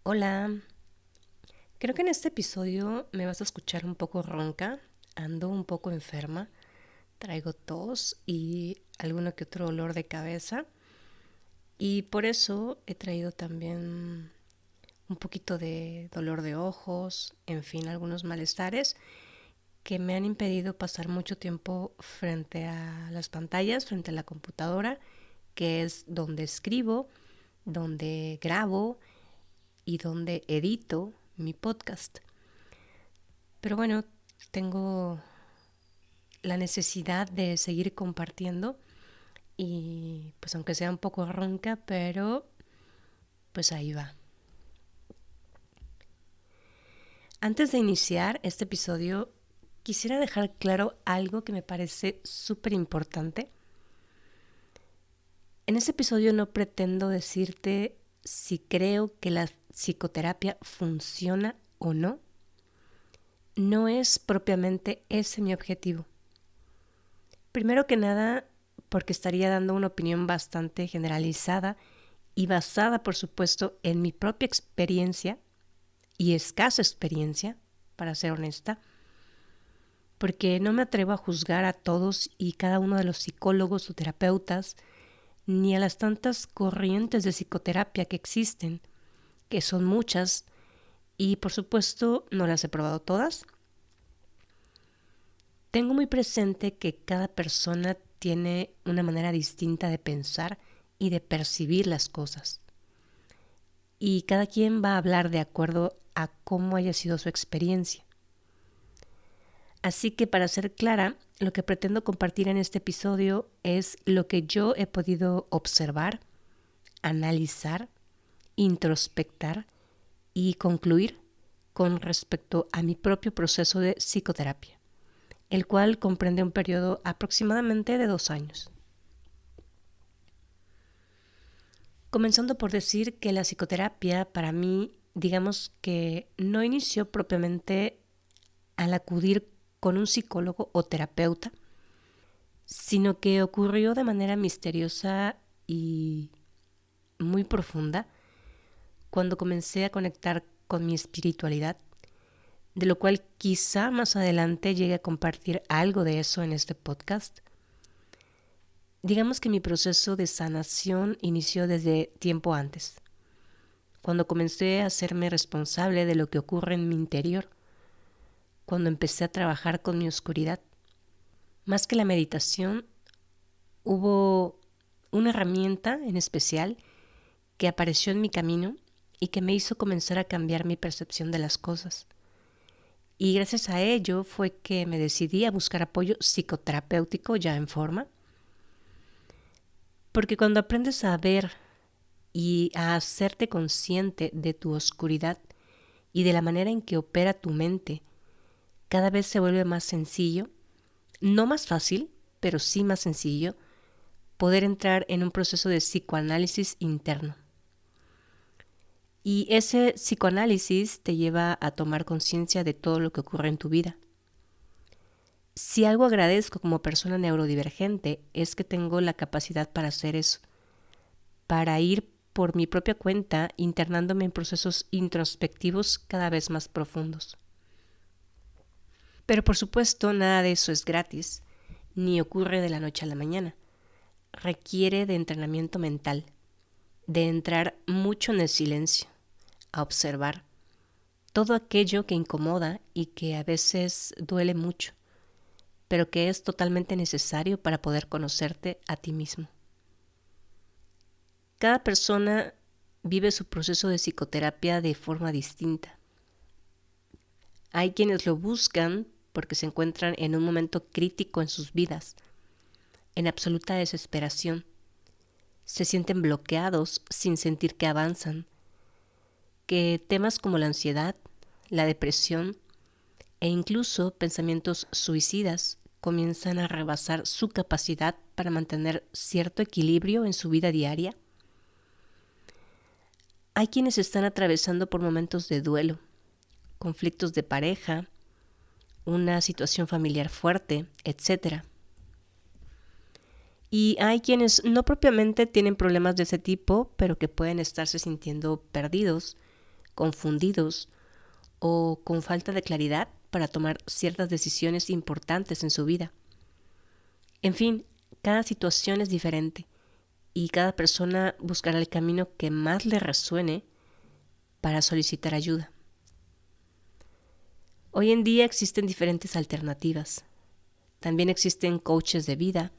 Hola, creo que en este episodio me vas a escuchar un poco ronca, ando un poco enferma, traigo tos y alguno que otro dolor de cabeza y por eso he traído también un poquito de dolor de ojos, en fin, algunos malestares que me han impedido pasar mucho tiempo frente a las pantallas, frente a la computadora, que es donde escribo, donde grabo y donde edito mi podcast. Pero bueno, tengo la necesidad de seguir compartiendo y pues aunque sea un poco ronca, pero pues ahí va. Antes de iniciar este episodio, quisiera dejar claro algo que me parece súper importante. En este episodio no pretendo decirte si creo que la psicoterapia funciona o no. No es propiamente ese mi objetivo. Primero que nada, porque estaría dando una opinión bastante generalizada y basada, por supuesto, en mi propia experiencia y escasa experiencia, para ser honesta, porque no me atrevo a juzgar a todos y cada uno de los psicólogos o terapeutas, ni a las tantas corrientes de psicoterapia que existen, que son muchas, y por supuesto no las he probado todas. Tengo muy presente que cada persona tiene una manera distinta de pensar y de percibir las cosas. Y cada quien va a hablar de acuerdo a cómo haya sido su experiencia. Así que para ser clara, lo que pretendo compartir en este episodio es lo que yo he podido observar, analizar, introspectar y concluir con respecto a mi propio proceso de psicoterapia, el cual comprende un periodo aproximadamente de 2 años. Comenzando por decir que la psicoterapia para mí, digamos que no inició propiamente al acudir con un psicólogo o terapeuta, sino que ocurrió de manera misteriosa y muy profunda cuando comencé a conectar con mi espiritualidad, de lo cual quizá más adelante llegue a compartir algo de eso en este podcast. Digamos que mi proceso de sanación inició desde tiempo antes, cuando comencé a hacerme responsable de lo que ocurre en mi interior, cuando empecé a trabajar con mi oscuridad. Más que la meditación, hubo una herramienta en especial que apareció en mi camino y que me hizo comenzar a cambiar mi percepción de las cosas. Y gracias a ello fue que me decidí a buscar apoyo psicoterapéutico ya en forma, porque cuando aprendes a ver y a hacerte consciente de tu oscuridad y de la manera en que opera tu mente, cada vez se vuelve más sencillo, no más fácil, pero sí más sencillo, poder entrar en un proceso de psicoanálisis interno. Y ese psicoanálisis te lleva a tomar conciencia de todo lo que ocurre en tu vida. Si algo agradezco como persona neurodivergente es que tengo la capacidad para hacer eso, para ir por mi propia cuenta internándome en procesos introspectivos cada vez más profundos. Pero por supuesto nada de eso es gratis, ni ocurre de la noche a la mañana. Requiere de entrenamiento mental, de entrar mucho en el silencio, a observar todo aquello que incomoda y que a veces duele mucho, pero que es totalmente necesario para poder conocerte a ti mismo. Cada persona vive su proceso de psicoterapia de forma distinta. Hay quienes lo buscan porque se encuentran en un momento crítico en sus vidas, en absoluta desesperación. Se sienten bloqueados sin sentir que avanzan, que temas como la ansiedad, la depresión e incluso pensamientos suicidas comienzan a rebasar su capacidad para mantener cierto equilibrio en su vida diaria. Hay quienes están atravesando por momentos de duelo, conflictos de pareja, una situación familiar fuerte, etc. Y hay quienes no propiamente tienen problemas de ese tipo, pero que pueden estarse sintiendo perdidos, confundidos o con falta de claridad para tomar ciertas decisiones importantes en su vida. En fin, cada situación es diferente y cada persona buscará el camino que más le resuene para solicitar ayuda. Hoy en día existen diferentes alternativas. También existen coaches de vida,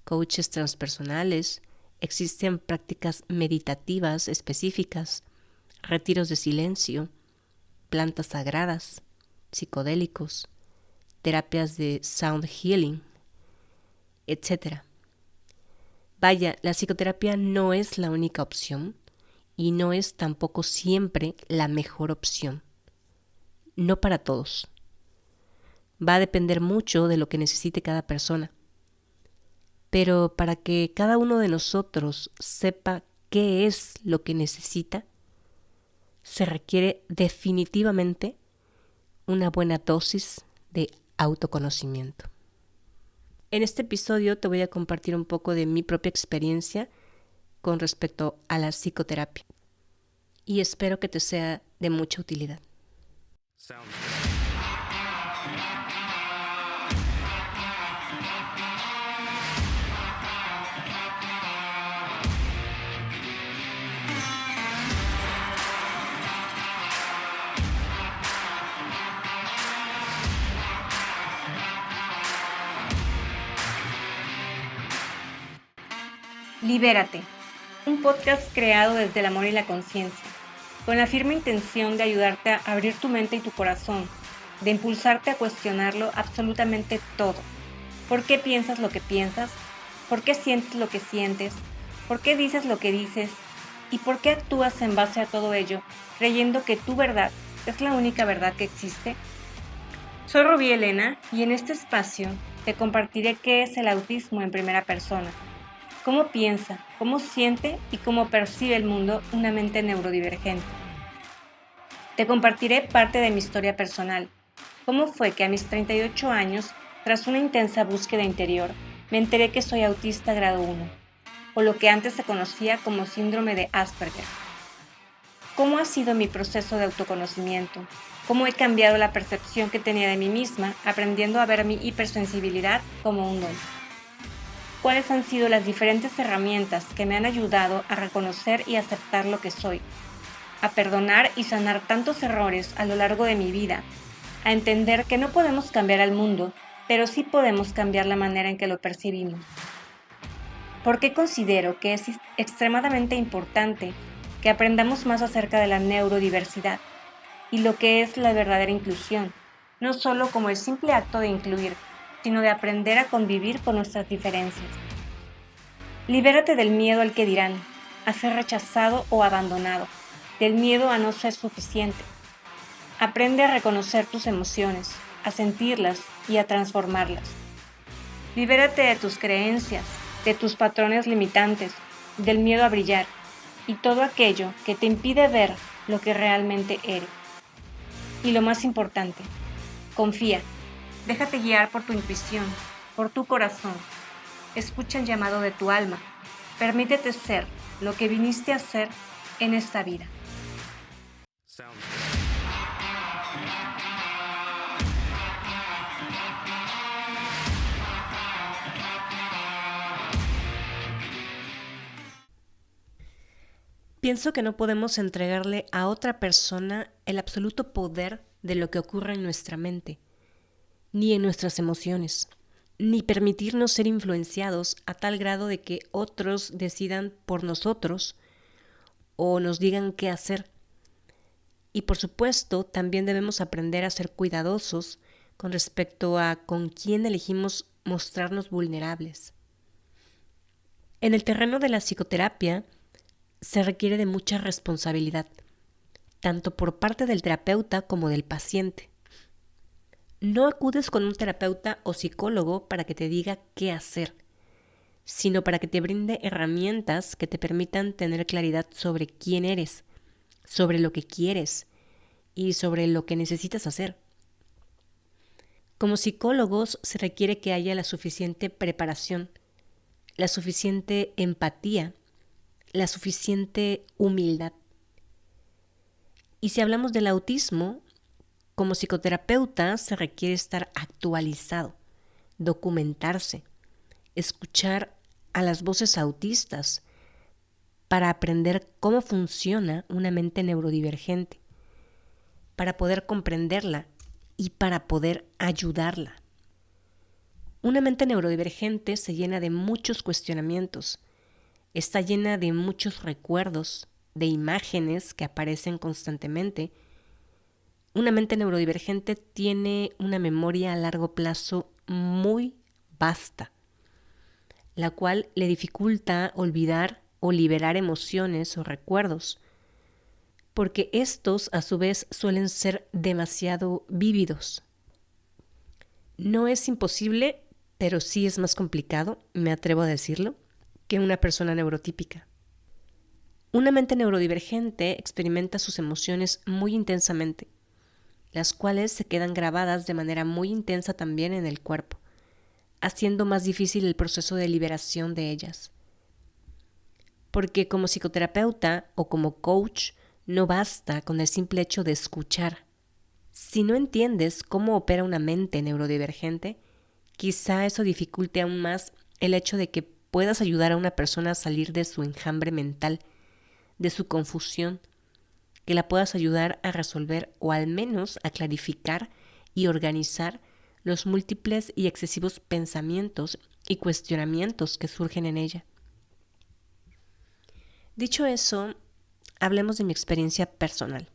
coaches transpersonales, existen prácticas meditativas específicas, retiros de silencio, plantas sagradas, psicodélicos, terapias de sound healing, etc. Vaya, la psicoterapia no es la única opción y no es tampoco siempre la mejor opción. No para todos. Va a depender mucho de lo que necesite cada persona. Pero para que cada uno de nosotros sepa qué es lo que necesita, se requiere definitivamente una buena dosis de autoconocimiento. En este episodio te voy a compartir un poco de mi propia experiencia con respecto a la psicoterapia y espero que te sea de mucha utilidad. Libérate, un podcast creado desde el amor y la conciencia, con la firme intención de ayudarte a abrir tu mente y tu corazón, de impulsarte a cuestionarlo absolutamente todo. ¿Por qué piensas lo que piensas? ¿Por qué sientes lo que sientes? ¿Por qué dices lo que dices? ¿Y por qué actúas en base a todo ello, creyendo que tu verdad es la única verdad que existe? Soy Rubí Elena y en este espacio te compartiré qué es el autismo en primera persona. Cómo piensa, cómo siente y cómo percibe el mundo una mente neurodivergente. Te compartiré parte de mi historia personal. Cómo fue que a mis 38 años, tras una intensa búsqueda interior, me enteré que soy autista grado 1, o lo que antes se conocía como síndrome de Asperger. ¿Cómo ha sido mi proceso de autoconocimiento? ¿Cómo he cambiado la percepción que tenía de mí misma, aprendiendo a ver mi hipersensibilidad como un don? ¿Cuáles han sido las diferentes herramientas que me han ayudado a reconocer y aceptar lo que soy, a perdonar y sanar tantos errores a lo largo de mi vida, a entender que no podemos cambiar al mundo, pero sí podemos cambiar la manera en que lo percibimos? ¿Por qué considero que es extremadamente importante que aprendamos más acerca de la neurodiversidad y lo que es la verdadera inclusión, no solo como el simple acto de incluir, sino de aprender a convivir con nuestras diferencias? Libérate del miedo al que dirán, a ser rechazado o abandonado, del miedo a no ser suficiente. Aprende a reconocer tus emociones, a sentirlas y a transformarlas. Libérate de tus creencias, de tus patrones limitantes, del miedo a brillar y todo aquello que te impide ver lo que realmente eres. Y lo más importante, confía. Déjate guiar por tu intuición, por tu corazón. Escucha el llamado de tu alma. Permítete ser lo que viniste a ser en esta vida. Pienso que no podemos entregarle a otra persona el absoluto poder de lo que ocurre en nuestra mente, ni en nuestras emociones, ni permitirnos ser influenciados a tal grado de que otros decidan por nosotros o nos digan qué hacer. Y por supuesto, también debemos aprender a ser cuidadosos con respecto a con quién elegimos mostrarnos vulnerables. En el terreno de la psicoterapia, se requiere de mucha responsabilidad, tanto por parte del terapeuta como del paciente. No acudes con un terapeuta o psicólogo para que te diga qué hacer, sino para que te brinde herramientas que te permitan tener claridad sobre quién eres, sobre lo que quieres y sobre lo que necesitas hacer. Como psicólogos se requiere que haya la suficiente preparación, la suficiente empatía, la suficiente humildad. Y si hablamos del autismo, como psicoterapeuta se requiere estar actualizado, documentarse, escuchar a las voces autistas para aprender cómo funciona una mente neurodivergente, para poder comprenderla y para poder ayudarla. Una mente neurodivergente se llena de muchos cuestionamientos, está llena de muchos recuerdos, de imágenes que aparecen constantemente. Una mente neurodivergente tiene una memoria a largo plazo muy vasta, la cual le dificulta olvidar o liberar emociones o recuerdos, porque estos a su vez suelen ser demasiado vívidos. No es imposible, pero sí es más complicado, me atrevo a decirlo, que una persona neurotípica. Una mente neurodivergente experimenta sus emociones muy intensamente, las cuales se quedan grabadas de manera muy intensa también en el cuerpo, haciendo más difícil el proceso de liberación de ellas. Porque como psicoterapeuta o como coach, no basta con el simple hecho de escuchar. Si no entiendes cómo opera una mente neurodivergente, quizá eso dificulte aún más el hecho de que puedas ayudar a una persona a salir de su enjambre mental, de su confusión, que la puedas ayudar a resolver o al menos a clarificar y organizar los múltiples y excesivos pensamientos y cuestionamientos que surgen en ella. Dicho eso, hablemos de mi experiencia personal.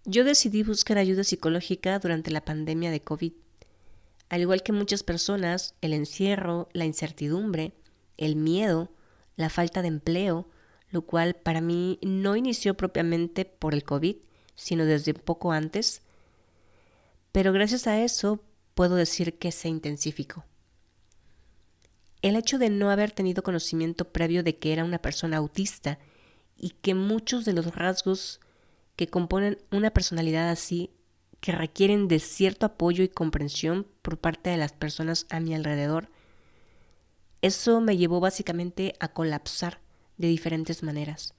Yo decidí buscar ayuda psicológica durante la pandemia de COVID. Al igual que muchas personas, el encierro, la incertidumbre, el miedo, la falta de empleo, lo cual para mí no inició propiamente por el COVID, sino desde poco antes, pero gracias a eso puedo decir que se intensificó. El hecho de no haber tenido conocimiento previo de que era una persona autista y que muchos de los rasgos que componen una personalidad así, que requieren de cierto apoyo y comprensión por parte de las personas a mi alrededor, eso me llevó básicamente a colapsar de diferentes maneras.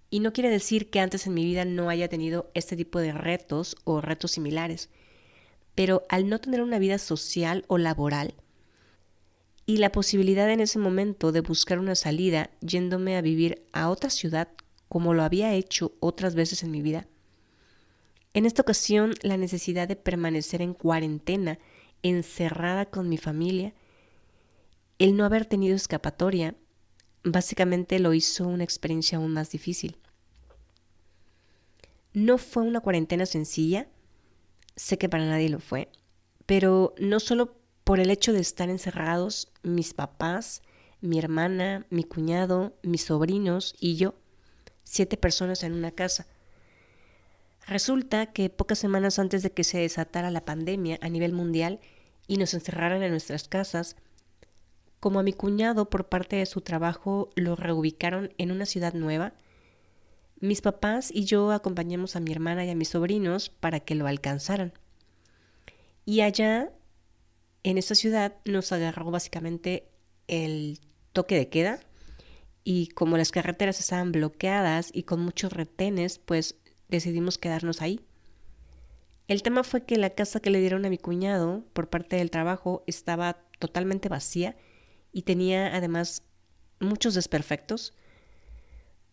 Y no quiere decir que antes en mi vida no haya tenido este tipo de retos o retos similares, pero al no tener una vida social o laboral, y la posibilidad en ese momento de buscar una salida yéndome a vivir a otra ciudad como lo había hecho otras veces en mi vida. En esta ocasión, la necesidad de permanecer en cuarentena, encerrada con mi familia, el no haber tenido escapatoria, básicamente lo hizo una experiencia aún más difícil. No fue una cuarentena sencilla, sé que para nadie lo fue, pero no solo por el hecho de estar encerrados mis papás, mi hermana, mi cuñado, mis sobrinos y yo, 7 personas en una casa. Resulta que pocas semanas antes de que se desatara la pandemia a nivel mundial y nos encerraran en nuestras casas, como a mi cuñado por parte de su trabajo lo reubicaron en una ciudad nueva, mis papás y yo acompañamos a mi hermana y a mis sobrinos para que lo alcanzaran. Y allá, en esa ciudad, nos agarró básicamente el toque de queda y como las carreteras estaban bloqueadas y con muchos retenes, pues decidimos quedarnos ahí. El tema fue que la casa que le dieron a mi cuñado por parte del trabajo estaba totalmente vacía y tenía además muchos desperfectos.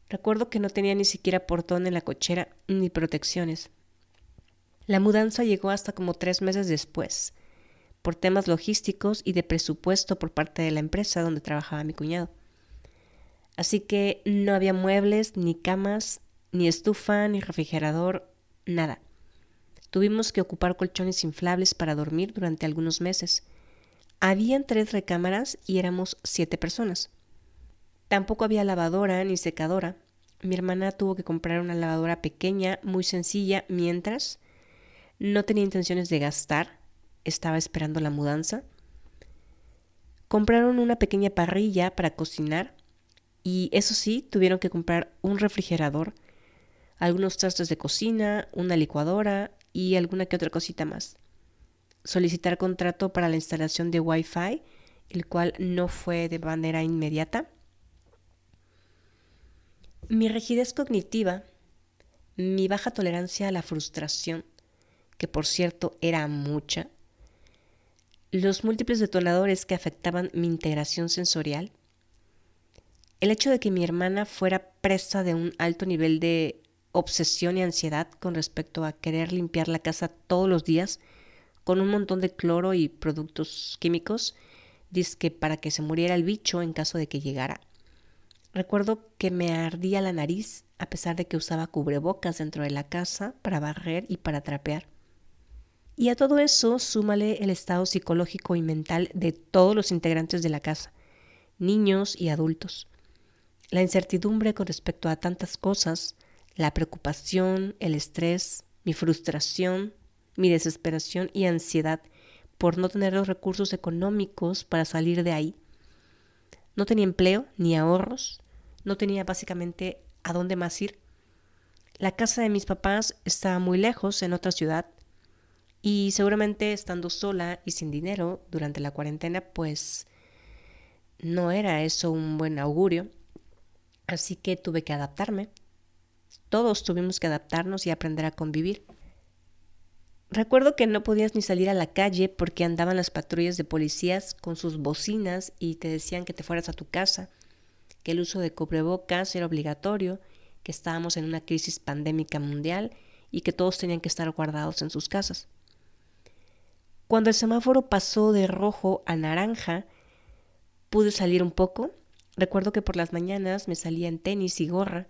Recuerdo que no tenía ni siquiera portón en la cochera ni protecciones. La mudanza llegó hasta como 3 meses después, por temas logísticos y de presupuesto por parte de la empresa donde trabajaba mi cuñado. Así que no había muebles, ni camas, ni estufa, ni refrigerador, nada. Tuvimos que ocupar colchones inflables para dormir durante algunos meses. Habían 3 recámaras y éramos 7 personas. Tampoco había lavadora ni secadora. Mi hermana tuvo que comprar una lavadora pequeña, muy sencilla, mientras no tenía intenciones de gastar. Estaba esperando la mudanza. Compraron una pequeña parrilla para cocinar y eso sí, tuvieron que comprar un refrigerador, algunos trastes de cocina, una licuadora y alguna que otra cosita más. Solicitar contrato para la instalación de Wi-Fi, el cual no fue de manera inmediata. Mi rigidez cognitiva mi baja tolerancia a la frustración, que por cierto era mucha, los múltiples detonadores que afectaban mi integración sensorial, el hecho de que mi hermana fuera presa de un alto nivel de obsesión y ansiedad con respecto a querer limpiar la casa todos los días con un montón de cloro y productos químicos, dizque para que se muriera el bicho en caso de que llegara. Recuerdo que me ardía la nariz a pesar de que usaba cubrebocas dentro de la casa para barrer y para trapear. Y a todo eso súmale el estado psicológico y mental de todos los integrantes de la casa, niños y adultos. La incertidumbre con respecto a tantas cosas, la preocupación, el estrés, mi frustración, mi desesperación y ansiedad por no tener los recursos económicos para salir de ahí. No tenía empleo ni ahorros, no tenía básicamente a dónde más ir. La casa de mis papás estaba muy lejos, en otra ciudad, y seguramente estando sola y sin dinero durante la cuarentena, pues no era eso un buen augurio. Así que tuve que adaptarme. Todos tuvimos que adaptarnos y aprender a convivir. Recuerdo que no podías ni salir a la calle porque andaban las patrullas de policías con sus bocinas y te decían que te fueras a tu casa, que el uso de cubrebocas era obligatorio, que estábamos en una crisis pandémica mundial y que todos tenían que estar guardados en sus casas. Cuando el semáforo pasó de rojo a naranja, pude salir un poco. Recuerdo que por las mañanas me salía en tenis y gorra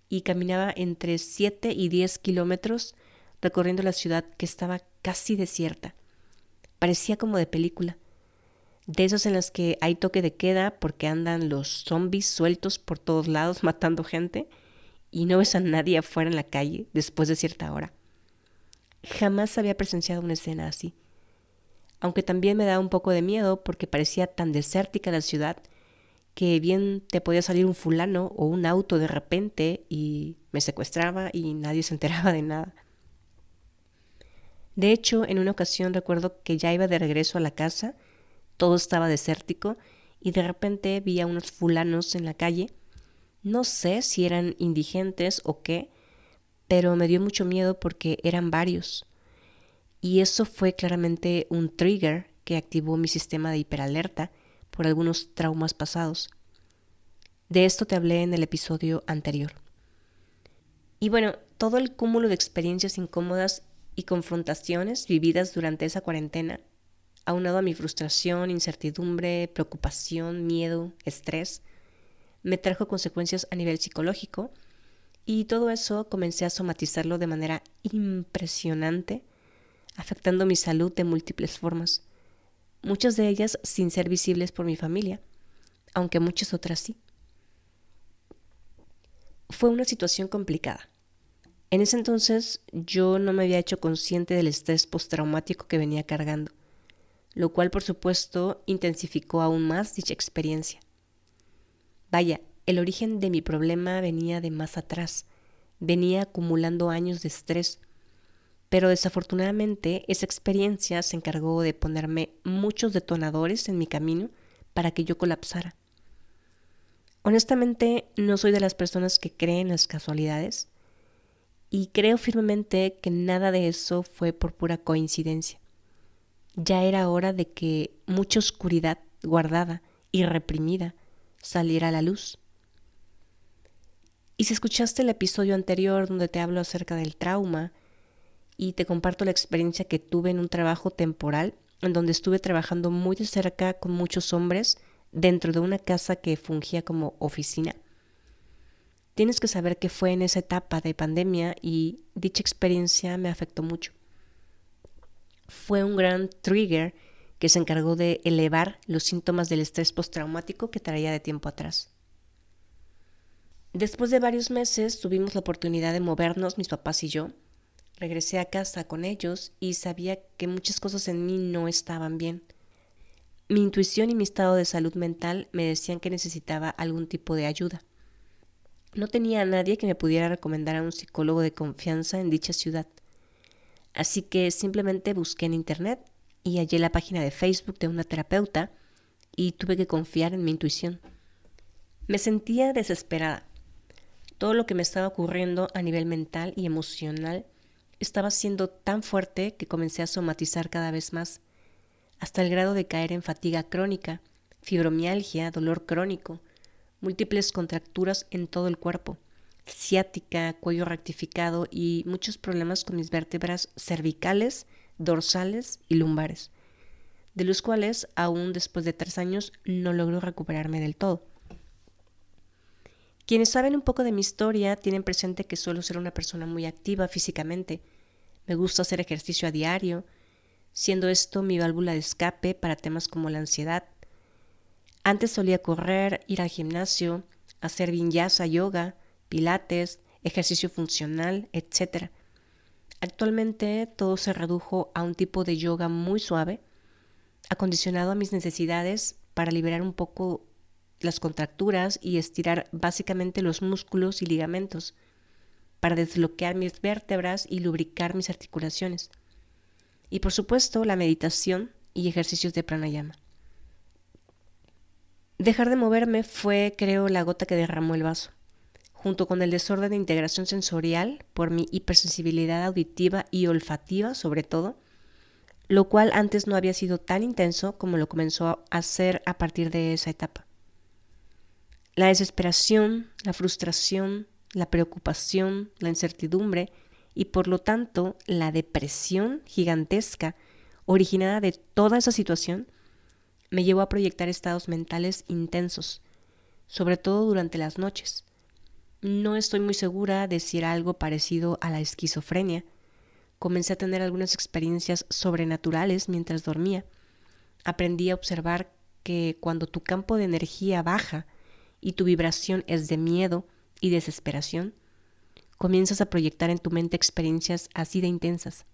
y caminaba entre 7 y 10 kilómetros recorriendo la ciudad que estaba casi desierta. Parecía como de película, de esas en las que hay toque de queda porque andan los zombies sueltos por todos lados matando gente y no ves a nadie afuera en la calle después de cierta hora. Jamás había presenciado una escena así, aunque también me daba un poco de miedo porque parecía tan desértica la ciudad que bien te podía salir un fulano o un auto de repente y me secuestraba y nadie se enteraba de nada. De hecho, en una ocasión recuerdo que ya iba de regreso a la casa, todo estaba desértico y de repente vi a unos fulanos en la calle. No sé si eran indigentes o qué, pero me dio mucho miedo porque eran varios. Y eso fue claramente un trigger que activó mi sistema de hiperalerta por algunos traumas pasados. De esto te hablé en el episodio anterior. Y bueno, todo el cúmulo de experiencias incómodas y confrontaciones vividas durante esa cuarentena, aunado a mi frustración, incertidumbre, preocupación, miedo, estrés, me trajo consecuencias a nivel psicológico y todo eso comencé a somatizarlo de manera impresionante, afectando mi salud de múltiples formas, muchas de ellas sin ser visibles por mi familia, aunque muchas otras sí. Fue una situación complicada. En ese entonces yo no me había hecho consciente del estrés postraumático que venía cargando, lo cual por supuesto intensificó aún más dicha experiencia. Vaya, el origen de mi problema venía de más atrás, venía acumulando años de estrés, pero desafortunadamente esa experiencia se encargó de ponerme muchos detonadores en mi camino para que yo colapsara. Honestamente, no soy de las personas que creen en las casualidades y creo firmemente que nada de eso fue por pura coincidencia. Ya era hora de que mucha oscuridad guardada y reprimida saliera a la luz. Y si escuchaste el episodio anterior donde te hablo acerca del trauma y te comparto la experiencia que tuve en un trabajo temporal en donde estuve trabajando muy de cerca con muchos hombres dentro de una casa que fungía como oficina, tienes que saber que fue en esa etapa de pandemia y dicha experiencia me afectó mucho. Fue un gran trigger que se encargó de elevar los síntomas del estrés postraumático que traía de tiempo atrás. Después de varios meses tuvimos la oportunidad de movernos, mis papás y yo. Regresé a casa con ellos y sabía que muchas cosas en mí no estaban bien. Mi intuición y mi estado de salud mental me decían que necesitaba algún tipo de ayuda. No tenía a nadie que me pudiera recomendar a un psicólogo de confianza en dicha ciudad. Así que simplemente busqué en internet y hallé la página de Facebook de una terapeuta y tuve que confiar en mi intuición. Me sentía desesperada. Todo lo que me estaba ocurriendo a nivel mental y emocional estaba siendo tan fuerte que comencé a somatizar cada vez más, hasta el grado de caer en fatiga crónica, fibromialgia, dolor crónico, múltiples contracturas en todo el cuerpo, ciática, cuello rectificado y muchos problemas con mis vértebras cervicales, dorsales y lumbares, de los cuales aún después de 3 años no logro recuperarme del todo. Quienes saben un poco de mi historia tienen presente que suelo ser una persona muy activa físicamente. Me gusta hacer ejercicio a diario, siendo esto mi válvula de escape para temas como la ansiedad. Antes solía correr, ir al gimnasio, hacer vinyasa, yoga, pilates, ejercicio funcional, etc. Actualmente todo se redujo a un tipo de yoga muy suave, acondicionado a mis necesidades para liberar un poco las contracturas y estirar básicamente los músculos y ligamentos, para desbloquear mis vértebras y lubricar mis articulaciones. Y por supuesto la meditación y ejercicios de pranayama. Dejar de moverme fue, creo, la gota que derramó el vaso, junto con el desorden de integración sensorial por mi hipersensibilidad auditiva y olfativa sobre todo, lo cual antes no había sido tan intenso como lo comenzó a ser a partir de esa etapa. La desesperación, la frustración, la preocupación, la incertidumbre y por lo tanto la depresión gigantesca originada de toda esa situación me llevó a proyectar estados mentales intensos, sobre todo durante las noches. No estoy muy segura de si era algo parecido a la esquizofrenia. Comencé a tener algunas experiencias sobrenaturales mientras dormía. Aprendí a observar que cuando tu campo de energía baja y tu vibración es de miedo y desesperación, comienzas a proyectar en tu mente experiencias así de intensas.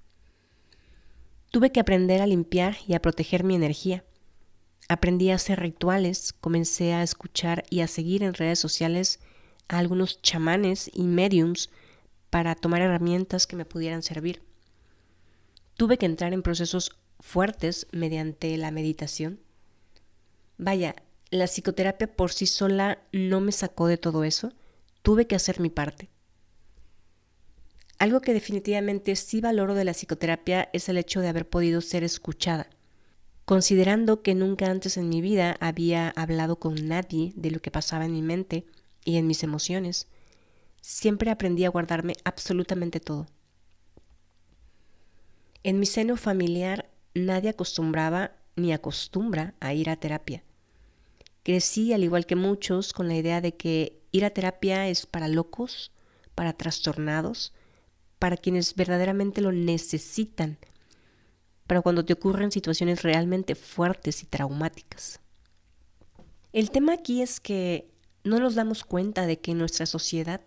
Tuve que aprender a limpiar y a proteger mi energía. Aprendí a hacer rituales, comencé a escuchar y a seguir en redes sociales a algunos chamanes y mediums para tomar herramientas que me pudieran servir. Tuve que entrar en procesos fuertes mediante la meditación. Vaya, la psicoterapia por sí sola no me sacó de todo eso. Tuve que hacer mi parte. Algo que definitivamente sí valoro de la psicoterapia es el hecho de haber podido ser escuchada. Considerando que nunca antes en mi vida había hablado con nadie de lo que pasaba en mi mente y en mis emociones, siempre aprendí a guardarme absolutamente todo. En mi seno familiar nadie acostumbraba ni acostumbra a ir a terapia. Crecí, al igual que muchos, con la idea de que ir a terapia es para locos, para trastornados, para quienes verdaderamente lo necesitan, para cuando te ocurren situaciones realmente fuertes y traumáticas. El tema aquí es que no nos damos cuenta de que en nuestra sociedad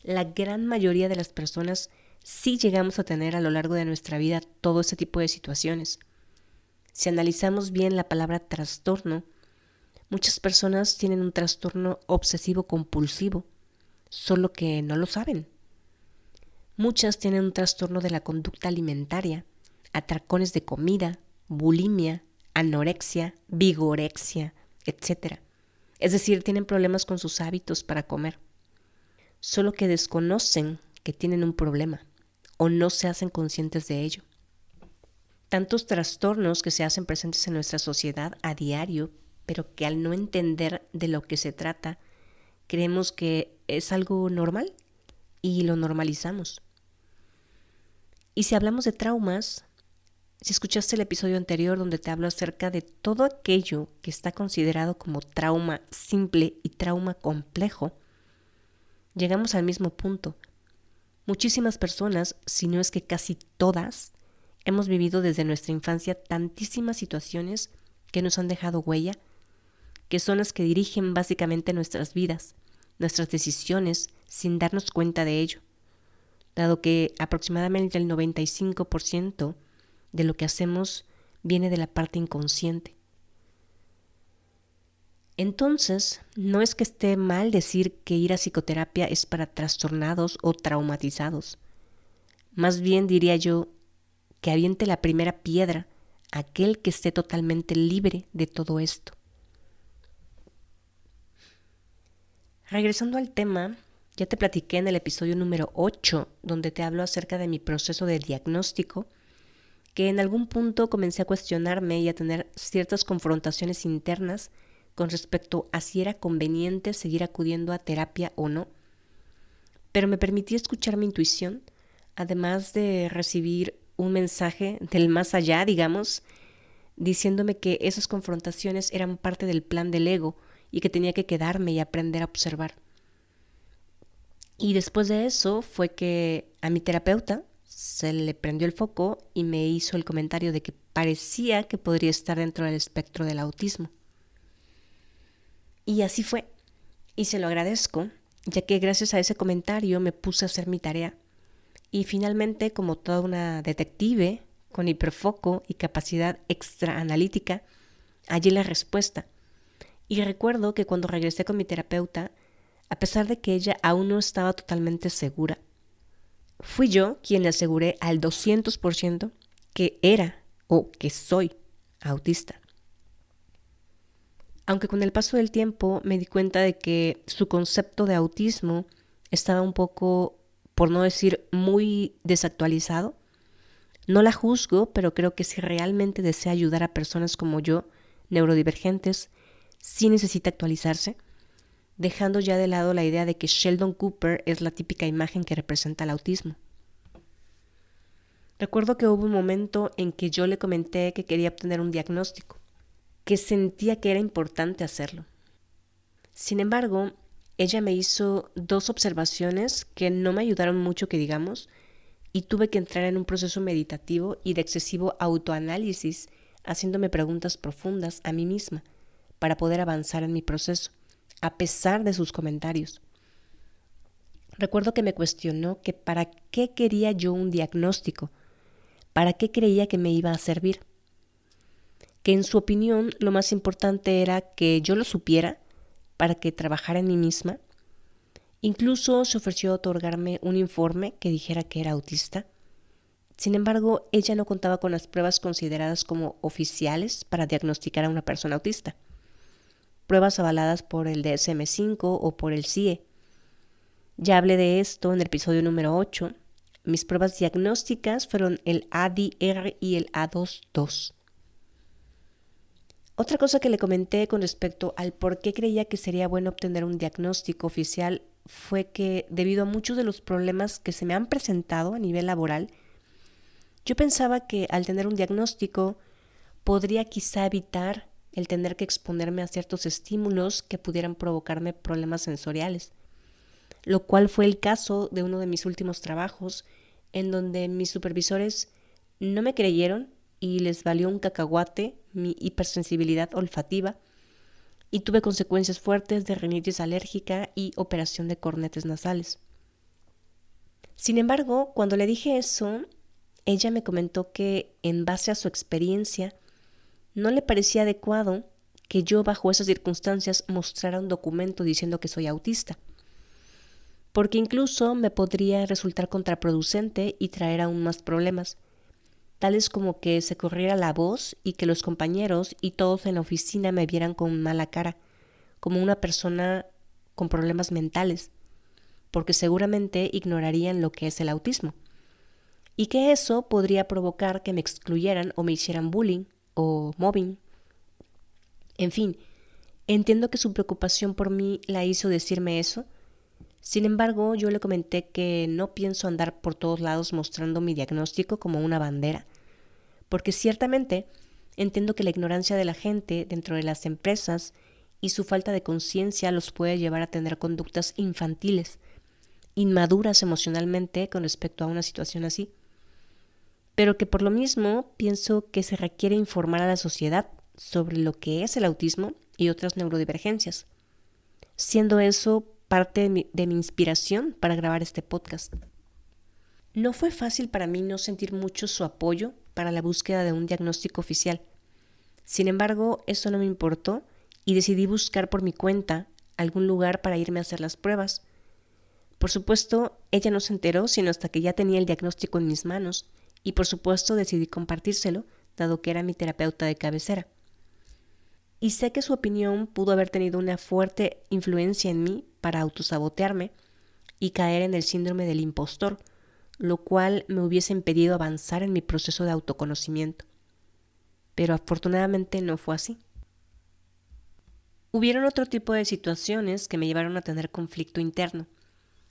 la gran mayoría de las personas sí llegamos a tener a lo largo de nuestra vida todo ese tipo de situaciones. Si analizamos bien la palabra trastorno, muchas personas tienen un trastorno obsesivo-compulsivo, solo que no lo saben. Muchas tienen un trastorno de la conducta alimentaria, atracones de comida, bulimia, anorexia, vigorexia, etc. Es decir, tienen problemas con sus hábitos para comer. Solo que desconocen que tienen un problema o no se hacen conscientes de ello. Tantos trastornos que se hacen presentes en nuestra sociedad a diario, pero que al no entender de lo que se trata, creemos que es algo normal y lo normalizamos. Y si hablamos de traumas, si escuchaste el episodio anterior donde te hablo acerca de todo aquello que está considerado como trauma simple y trauma complejo, llegamos al mismo punto. Muchísimas personas, si no es que casi todas, hemos vivido desde nuestra infancia tantísimas situaciones que nos han dejado huella, que son las que dirigen básicamente nuestras vidas, nuestras decisiones, sin darnos cuenta de ello, dado que aproximadamente el 95% de lo que hacemos viene de la parte inconsciente. Entonces, no es que esté mal decir que ir a psicoterapia es para trastornados o traumatizados. Más bien diría yo que aviente la primera piedra aquel que esté totalmente libre de todo esto. Regresando al tema, Ya te platiqué en el episodio número 8, donde te hablo acerca de mi proceso de diagnóstico, que en algún punto comencé a cuestionarme y a tener ciertas confrontaciones internas con respecto a si era conveniente seguir acudiendo a terapia o no. Pero me permití escuchar mi intuición, además de recibir un mensaje del más allá, digamos, diciéndome que esas confrontaciones eran parte del plan del ego y que tenía que quedarme y aprender a observar. Y después de eso fue que a mi terapeuta se le prendió el foco y me hizo el comentario de que parecía que podría estar dentro del espectro del autismo. Y así fue, y se lo agradezco, ya que gracias a ese comentario me puse a hacer mi tarea. Y finalmente, como toda una detective, con hiperfoco y capacidad extra analítica, hallé la respuesta. Y recuerdo que cuando regresé con mi terapeuta, a pesar de que ella aún no estaba totalmente segura, fui yo quien le aseguré al 200% que era o que soy autista. Aunque con el paso del tiempo me di cuenta de que su concepto de autismo estaba un poco, por no decir muy desactualizado, no la juzgo, pero creo que si realmente desea ayudar a personas como yo, neurodivergentes, sí necesita actualizarse, dejando ya de lado la idea de que Sheldon Cooper es la típica imagen que representa el autismo. Recuerdo que hubo un momento en que yo le comenté que quería obtener un diagnóstico, que sentía que era importante hacerlo. Sin embargo, ella me hizo 2 observaciones que no me ayudaron mucho, que digamos, y tuve que entrar en un proceso meditativo y de excesivo autoanálisis, haciéndome preguntas profundas a mí misma para poder avanzar en mi proceso, a pesar de sus comentarios. Recuerdo que me cuestionó que para qué quería yo un diagnóstico, para qué creía que me iba a servir. Que en su opinión lo más importante era que yo lo supiera para que trabajara en mí misma. Incluso se ofreció a otorgarme un informe que dijera que era autista. Sin embargo, ella no contaba con las pruebas consideradas como oficiales para diagnosticar a una persona autista. Pruebas avaladas por el DSM-5 o por el CIE. Ya hablé de esto en el episodio número 8. Mis pruebas diagnósticas fueron el ADR y el A22. Otra cosa que le comenté con respecto al por qué creía que sería bueno obtener un diagnóstico oficial fue que, debido a muchos de los problemas que se me han presentado a nivel laboral, yo pensaba que al tener un diagnóstico podría quizá evitar el tener que exponerme a ciertos estímulos que pudieran provocarme problemas sensoriales, lo cual fue el caso de uno de mis últimos trabajos, en donde mis supervisores no me creyeron y les valió un cacahuate mi hipersensibilidad olfativa, y tuve consecuencias fuertes de rinitis alérgica y operación de cornetes nasales. Sin embargo, cuando le dije eso, ella me comentó que, en base a su experiencia, no le parecía adecuado que yo bajo esas circunstancias mostrara un documento diciendo que soy autista, porque incluso me podría resultar contraproducente y traer aún más problemas, tales como que se corriera la voz y que los compañeros y todos en la oficina me vieran con mala cara, como una persona con problemas mentales, porque seguramente ignorarían lo que es el autismo, y que eso podría provocar que me excluyeran o me hicieran bullying o mobbing. En fin, entiendo que su preocupación por mí la hizo decirme eso. Sin embargo, yo le comenté que no pienso andar por todos lados mostrando mi diagnóstico como una bandera, porque ciertamente entiendo que la ignorancia de la gente dentro de las empresas y su falta de conciencia los puede llevar a tener conductas infantiles, inmaduras emocionalmente con respecto a una situación así. Pero que por lo mismo pienso que se requiere informar a la sociedad sobre lo que es el autismo y otras neurodivergencias, siendo eso parte de mi inspiración para grabar este podcast. No fue fácil para mí no sentir mucho su apoyo para la búsqueda de un diagnóstico oficial. Sin embargo, eso no me importó y decidí buscar por mi cuenta algún lugar para irme a hacer las pruebas. Por supuesto, ella no se enteró sino hasta que ya tenía el diagnóstico en mis manos, y por supuesto decidí compartírselo, dado que era mi terapeuta de cabecera. Y sé que su opinión pudo haber tenido una fuerte influencia en mí para autosabotearme y caer en el síndrome del impostor, lo cual me hubiese impedido avanzar en mi proceso de autoconocimiento. Pero afortunadamente no fue así. Hubieron otro tipo de situaciones que me llevaron a tener conflicto interno,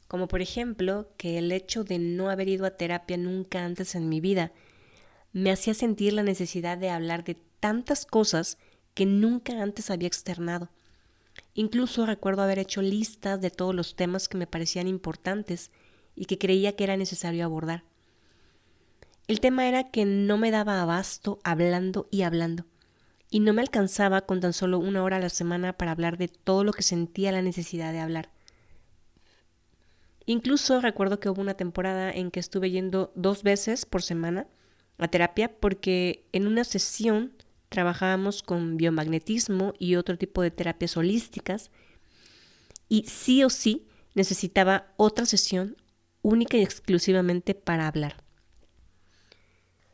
como por ejemplo que el hecho de no haber ido a terapia nunca antes en mi vida me hacía sentir la necesidad de hablar de tantas cosas que nunca antes había externado. Incluso recuerdo haber hecho listas de todos los temas que me parecían importantes y que creía que era necesario abordar. El tema era que no me daba abasto hablando y hablando, y no me alcanzaba con tan solo 1 hora a la semana para hablar de todo lo que sentía la necesidad de hablar. Incluso recuerdo que hubo una temporada en que estuve yendo 2 veces por semana a terapia porque en una sesión trabajábamos con biomagnetismo y otro tipo de terapias holísticas y sí o sí necesitaba otra sesión única y exclusivamente para hablar.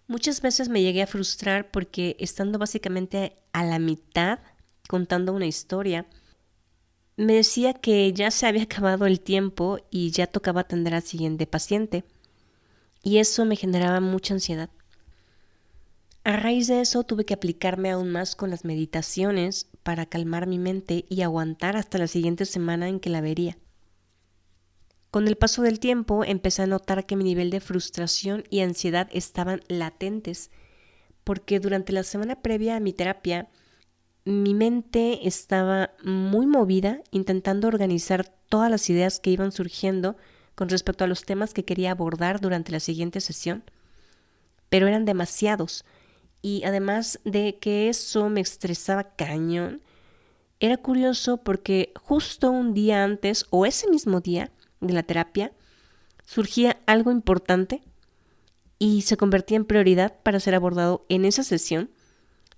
Muchas veces me llegué a frustrar porque estando básicamente a la mitad contando una historia, me decía que ya se había acabado el tiempo y ya tocaba atender al siguiente paciente, y eso me generaba mucha ansiedad. A raíz de eso tuve que aplicarme aún más con las meditaciones para calmar mi mente y aguantar hasta la siguiente semana en que la vería. Con el paso del tiempo empecé a notar que mi nivel de frustración y ansiedad estaban latentes, porque durante la semana previa a mi terapia, mi mente estaba muy movida intentando organizar todas las ideas que iban surgiendo con respecto a los temas que quería abordar durante la siguiente sesión, pero eran demasiados. Y además de que eso me estresaba cañón, era curioso porque justo un día antes o ese mismo día de la terapia surgía algo importante y se convertía en prioridad para ser abordado en esa sesión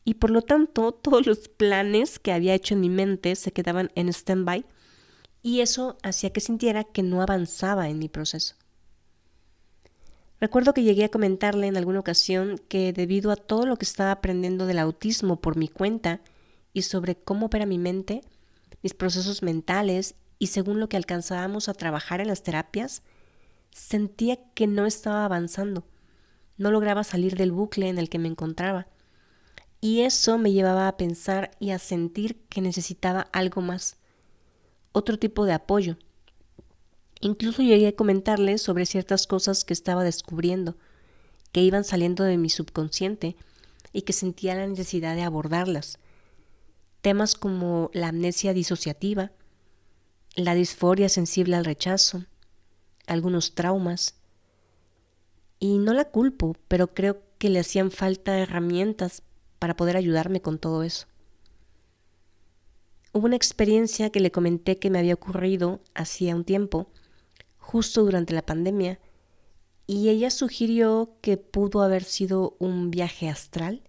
y por lo tanto todos los planes que había hecho en mi mente se quedaban en stand-by y eso hacía que sintiera que no avanzaba en mi proceso. Recuerdo que llegué a comentarle en alguna ocasión que debido a todo lo que estaba aprendiendo del autismo por mi cuenta y sobre cómo opera mi mente, mis procesos mentales y según lo que alcanzábamos a trabajar en las terapias, sentía que no estaba avanzando, no lograba salir del bucle en el que me encontraba. Y eso me llevaba a pensar y a sentir que necesitaba algo más, otro tipo de apoyo. Incluso llegué a comentarle sobre ciertas cosas que estaba descubriendo, que iban saliendo de mi subconsciente y que sentía la necesidad de abordarlas. Temas como la amnesia disociativa, la disforia sensible al rechazo, algunos traumas. Y no la culpo, pero creo que le hacían falta herramientas para poder ayudarme con todo eso. Hubo una experiencia que le comenté que me había ocurrido hacía un tiempo, justo durante la pandemia, y ella sugirió que pudo haber sido un viaje astral.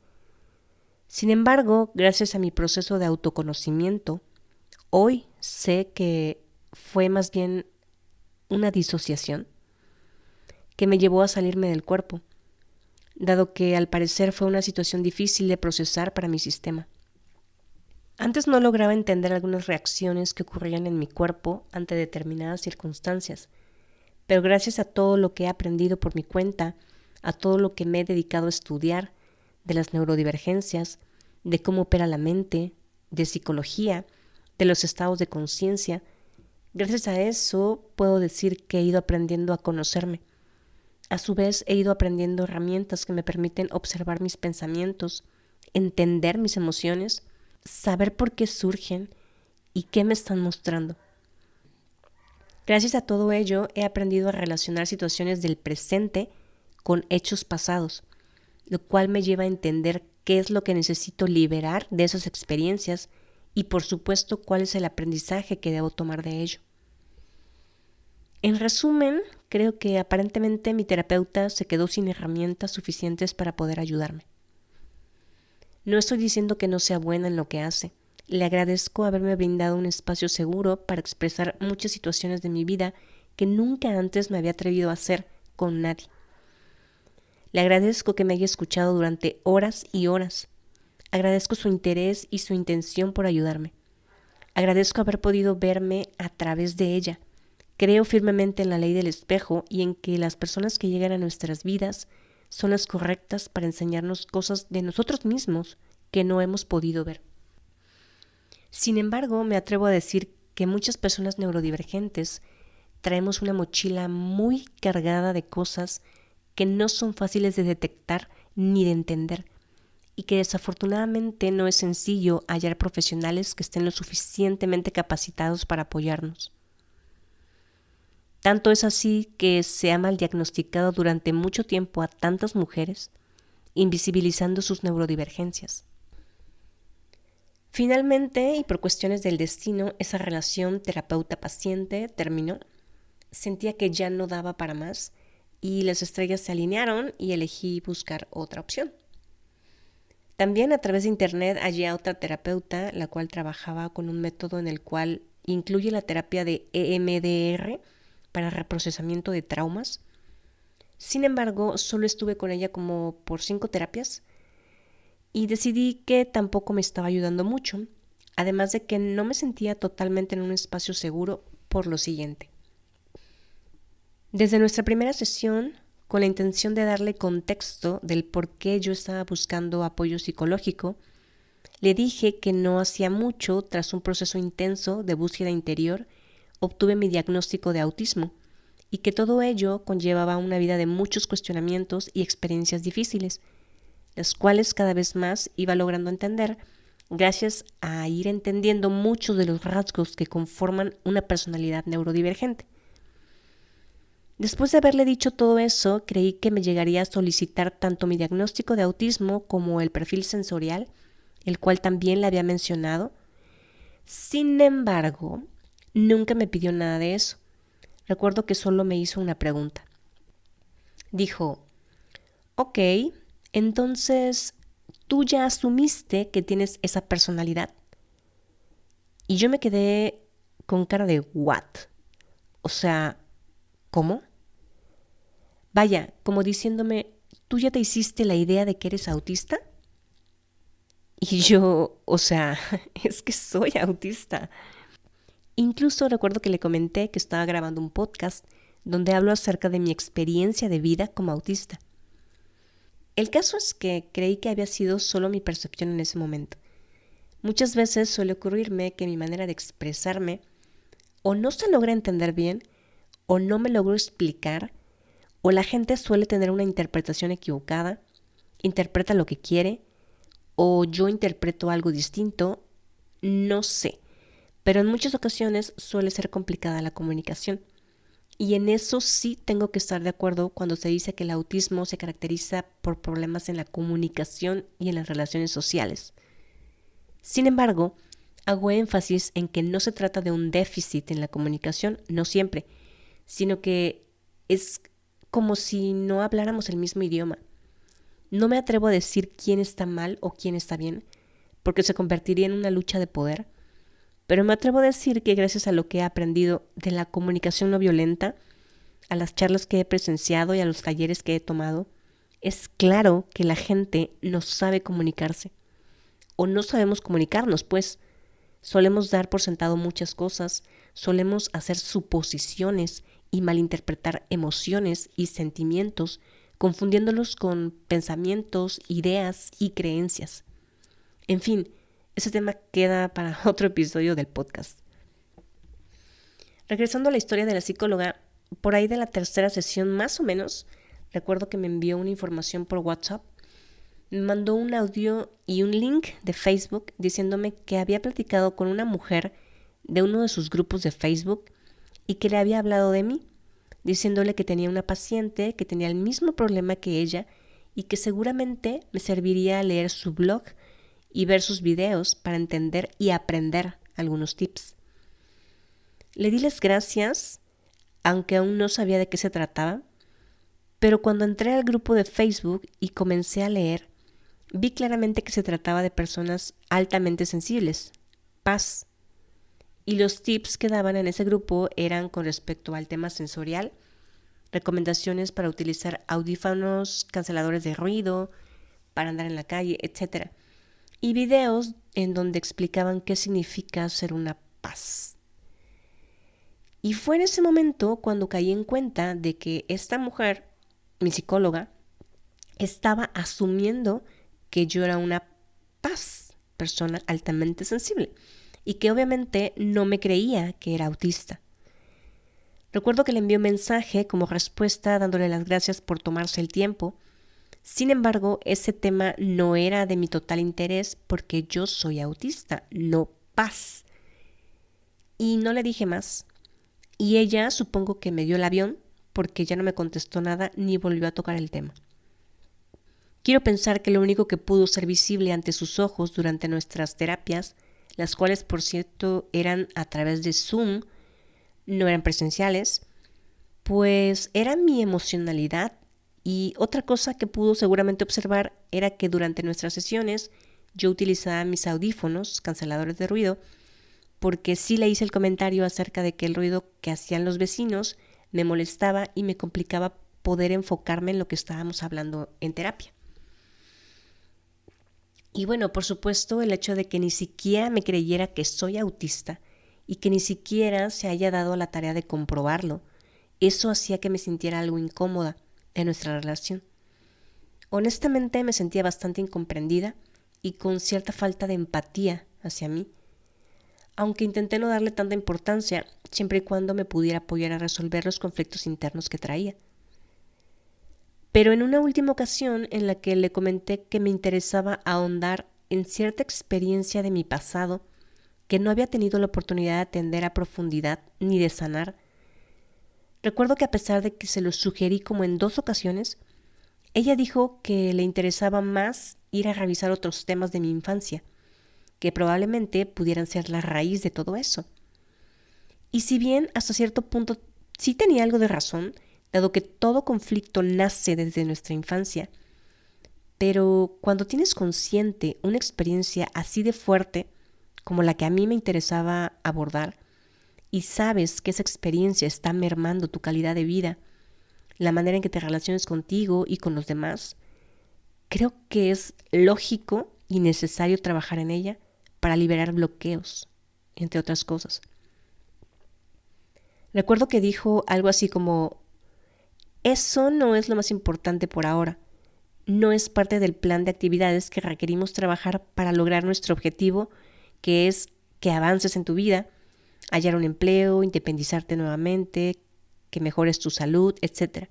Sin embargo, gracias a mi proceso de autoconocimiento, hoy sé que fue más bien una disociación que me llevó a salirme del cuerpo, dado que al parecer fue una situación difícil de procesar para mi sistema. Antes no lograba entender algunas reacciones que ocurrían en mi cuerpo ante determinadas circunstancias, pero gracias a todo lo que he aprendido por mi cuenta, a todo lo que me he dedicado a estudiar, de las neurodivergencias, de cómo opera la mente, de psicología, de los estados de conciencia, gracias a eso puedo decir que he ido aprendiendo a conocerme. A su vez he ido aprendiendo herramientas que me permiten observar mis pensamientos, entender mis emociones, saber por qué surgen y qué me están mostrando. Gracias a todo ello he aprendido a relacionar situaciones del presente con hechos pasados, lo cual me lleva a entender qué es lo que necesito liberar de esas experiencias y por supuesto cuál es el aprendizaje que debo tomar de ello. En resumen, creo que aparentemente mi terapeuta se quedó sin herramientas suficientes para poder ayudarme. No estoy diciendo que no sea buena en lo que hace. Le agradezco haberme brindado un espacio seguro para expresar muchas situaciones de mi vida que nunca antes me había atrevido a hacer con nadie. Le agradezco que me haya escuchado durante horas y horas. Agradezco su interés y su intención por ayudarme. Agradezco haber podido verme a través de ella, Creo firmemente en la ley del espejo y en que las personas que llegan a nuestras vidas son las correctas para enseñarnos cosas de nosotros mismos que no hemos podido ver. Sin embargo, me atrevo a decir que muchas personas neurodivergentes traemos una mochila muy cargada de cosas que no son fáciles de detectar ni de entender y que desafortunadamente no es sencillo hallar profesionales que estén lo suficientemente capacitados para apoyarnos. Tanto es así que se ha mal diagnosticado durante mucho tiempo a tantas mujeres, invisibilizando sus neurodivergencias. Finalmente, y por cuestiones del destino, esa relación terapeuta-paciente terminó. Sentía que ya no daba para más y las estrellas se alinearon y elegí buscar otra opción. También a través de internet hallé a otra terapeuta, la cual trabajaba con un método en el cual incluye la terapia de EMDR para reprocesamiento de traumas. Sin embargo, solo estuve con ella como por 5 terapias y decidí que tampoco me estaba ayudando mucho, además de que no me sentía totalmente en un espacio seguro por lo siguiente. Desde nuestra primera sesión, con la intención de darle contexto del por qué yo estaba buscando apoyo psicológico, le dije que no hacía mucho, tras un proceso intenso de búsqueda interior, obtuve mi diagnóstico de autismo y que todo ello conllevaba una vida de muchos cuestionamientos y experiencias difíciles, las cuales cada vez más iba logrando entender gracias a ir entendiendo muchos de los rasgos que conforman una personalidad neurodivergente. Después de haberle dicho todo eso, creí que me llegaría a solicitar tanto mi diagnóstico de autismo como el perfil sensorial, el cual también le había mencionado. Sin embargo, nunca me pidió nada de eso. Recuerdo que solo me hizo una pregunta. Dijo, ok, entonces, ¿tú ya asumiste que tienes esa personalidad? Y yo me quedé con cara de ¿what? O sea, ¿cómo? Vaya, como diciéndome, ¿tú ya te hiciste la idea de que eres autista? Y yo, o sea, es que soy autista. Incluso recuerdo que le comenté que estaba grabando un podcast donde hablo acerca de mi experiencia de vida como autista. El caso es que creí que había sido solo mi percepción en ese momento. Muchas veces suele ocurrirme que mi manera de expresarme o no se logra entender bien, o no me logro explicar, o la gente suele tener una interpretación equivocada, interpreta lo que quiere, o yo interpreto algo distinto, no sé. Pero en muchas ocasiones suele ser complicada la comunicación. Y en eso sí tengo que estar de acuerdo cuando se dice que el autismo se caracteriza por problemas en la comunicación y en las relaciones sociales. Sin embargo, hago énfasis en que no se trata de un déficit en la comunicación, no siempre, sino que es como si no habláramos el mismo idioma. No me atrevo a decir quién está mal o quién está bien, porque se convertiría en una lucha de poder, pero me atrevo a decir que gracias a lo que he aprendido de la comunicación no violenta, a las charlas que he presenciado y a los talleres que he tomado, es claro que la gente no sabe comunicarse, o no sabemos comunicarnos, pues solemos dar por sentado muchas cosas, solemos hacer suposiciones y malinterpretar emociones y sentimientos, confundiéndolos con pensamientos, ideas y creencias. En fin, ese tema queda para otro episodio del podcast. Regresando a la historia de la psicóloga, por ahí de la tercera sesión más o menos, recuerdo que me envió una información por WhatsApp, me mandó un audio y un link de Facebook diciéndome que había platicado con una mujer de uno de sus grupos de Facebook y que le había hablado de mí, diciéndole que tenía una paciente que tenía el mismo problema que ella y que seguramente me serviría leer su blog y ver sus videos para entender y aprender algunos tips. Le di las gracias, aunque aún no sabía de qué se trataba, pero cuando entré al grupo de Facebook y comencé a leer, vi claramente que se trataba de personas altamente sensibles, paz, y los tips que daban en ese grupo eran con respecto al tema sensorial, recomendaciones para utilizar audífonos, canceladores de ruido, para andar en la calle, etc. Y videos en donde explicaban qué significa ser una paz. Y fue en ese momento cuando caí en cuenta de que esta mujer, mi psicóloga, estaba asumiendo que yo era una persona altamente sensible y que obviamente no me creía que era autista. Recuerdo que le envié un mensaje como respuesta dándole las gracias por tomarse el tiempo. Sin embargo, ese tema no era de mi total interés porque yo soy autista, no PAS. Y no le dije más. Y ella supongo que me dio el avión porque ya no me contestó nada ni volvió a tocar el tema. Quiero pensar que lo único que pudo ser visible ante sus ojos durante nuestras terapias, las cuales por cierto eran a través de Zoom, no eran presenciales, pues era mi emocionalidad. Y otra cosa que pudo seguramente observar era que durante nuestras sesiones yo utilizaba mis audífonos, canceladores de ruido, porque sí le hice el comentario acerca de que el ruido que hacían los vecinos me molestaba y me complicaba poder enfocarme en lo que estábamos hablando en terapia. Y bueno, por supuesto, el hecho de que ni siquiera me creyera que soy autista y que ni siquiera se haya dado la tarea de comprobarlo, eso hacía que me sintiera algo incómoda en nuestra relación. Honestamente me sentía bastante incomprendida y con cierta falta de empatía hacia mí, aunque intenté no darle tanta importancia siempre y cuando me pudiera apoyar a resolver los conflictos internos que traía. Pero en una última ocasión en la que le comenté que me interesaba ahondar en cierta experiencia de mi pasado que no había tenido la oportunidad de atender a profundidad ni de sanar, recuerdo que a pesar de que se lo sugerí como en 2 ocasiones, ella dijo que le interesaba más ir a revisar otros temas de mi infancia, que probablemente pudieran ser la raíz de todo eso. Y si bien hasta cierto punto sí tenía algo de razón, dado que todo conflicto nace desde nuestra infancia, pero cuando tienes consciente una experiencia así de fuerte como la que a mí me interesaba abordar, y sabes que esa experiencia está mermando tu calidad de vida, la manera en que te relaciones contigo y con los demás, creo que es lógico y necesario trabajar en ella para liberar bloqueos, entre otras cosas. Recuerdo que dijo algo así como: eso no es lo más importante por ahora. No es parte del plan de actividades que requerimos trabajar para lograr nuestro objetivo, que es que avances en tu vida, hallar un empleo, independizarte nuevamente, que mejores tu salud, etc.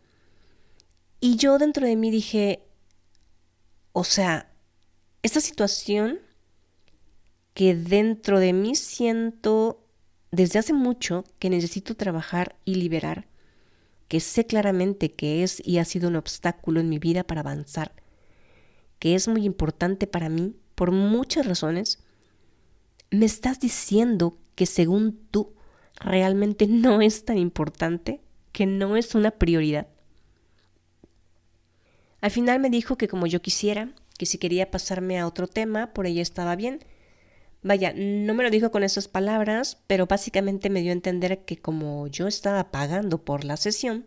Y yo dentro de mí dije, o sea, esta situación que dentro de mí siento desde hace mucho que necesito trabajar y liberar, que sé claramente que es y ha sido un obstáculo en mi vida para avanzar, que es muy importante para mí por muchas razones, me estás diciendo que según tú realmente no es tan importante, que no es una prioridad. Al final me dijo que como yo quisiera, que si quería pasarme a otro tema, por ella estaba bien. Vaya, no me lo dijo con esas palabras, pero básicamente me dio a entender que como yo estaba pagando por la sesión,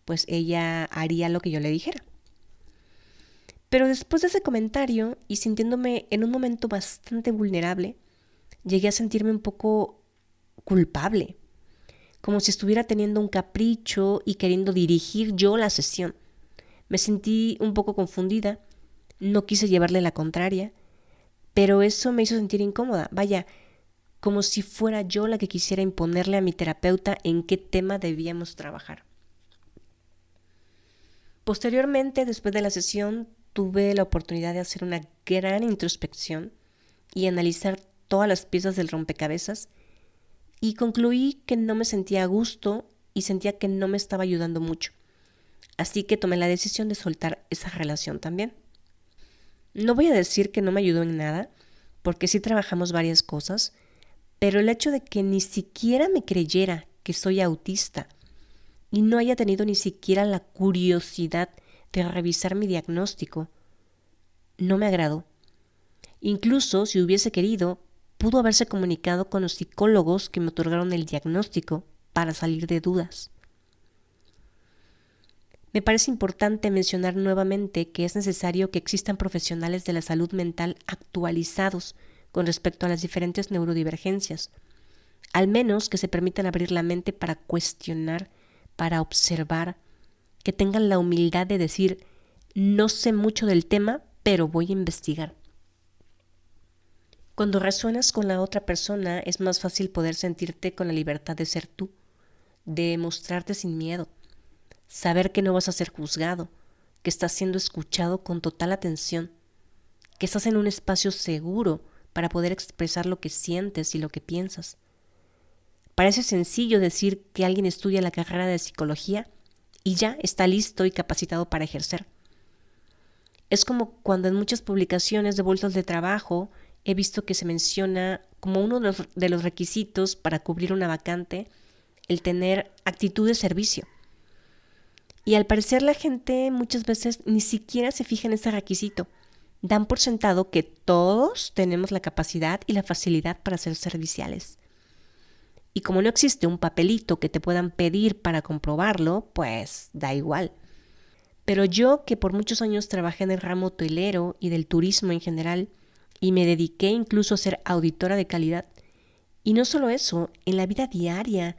pues ella haría lo que yo le dijera. Pero después de ese comentario y sintiéndome en un momento bastante vulnerable, llegué a sentirme un poco culpable, como si estuviera teniendo un capricho y queriendo dirigir yo la sesión. Me sentí un poco confundida, no quise llevarle la contraria, pero eso me hizo sentir incómoda, vaya, como si fuera yo la que quisiera imponerle a mi terapeuta en qué tema debíamos trabajar. Posteriormente, después de la sesión, tuve la oportunidad de hacer una gran introspección y analizar todas las piezas del rompecabezas y concluí que no me sentía a gusto y sentía que no me estaba ayudando mucho. Así que tomé la decisión de soltar esa relación también. No voy a decir que no me ayudó en nada, porque sí trabajamos varias cosas, pero el hecho de que ni siquiera me creyera que soy autista y no haya tenido ni siquiera la curiosidad de revisar mi diagnóstico, no me agradó. Incluso si hubiese querido, pudo haberse comunicado con los psicólogos que me otorgaron el diagnóstico para salir de dudas. Me parece importante mencionar nuevamente que es necesario que existan profesionales de la salud mental actualizados con respecto a las diferentes neurodivergencias. al menos que se permitan abrir la mente para cuestionar, para observar, que tengan la humildad de decir, no sé mucho del tema, pero voy a investigar. Cuando resuenas con la otra persona, es más fácil poder sentirte con la libertad de ser tú, de mostrarte sin miedo, saber que no vas a ser juzgado, que estás siendo escuchado con total atención, que estás en un espacio seguro para poder expresar lo que sientes y lo que piensas. Parece sencillo decir que alguien estudia la carrera de psicología y ya está listo y capacitado para ejercer. Es como cuando en muchas publicaciones de bolsas de trabajo he visto que se menciona como uno de los requisitos para cubrir una vacante el tener actitud de servicio. Y al parecer la gente muchas veces ni siquiera se fija en ese requisito. Dan por sentado que todos tenemos la capacidad y la facilidad para ser serviciales. Y como no existe un papelito que te puedan pedir para comprobarlo, pues da igual. Pero yo, que por muchos años trabajé en el ramo hotelero y del turismo en general, y me dediqué incluso a ser auditora de calidad, y no solo eso, en la vida diaria,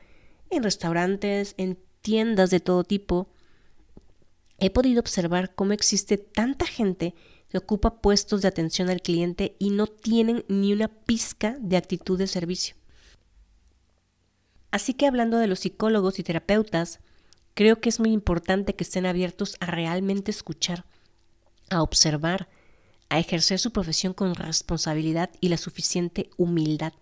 en restaurantes, en tiendas de todo tipo, he podido observar cómo existe tanta gente que ocupa puestos de atención al cliente y no tienen ni una pizca de actitud de servicio. Así que hablando de los psicólogos y terapeutas, creo que es muy importante que estén abiertos a realmente escuchar, a observar, a ejercer su profesión con responsabilidad y la suficiente humildad.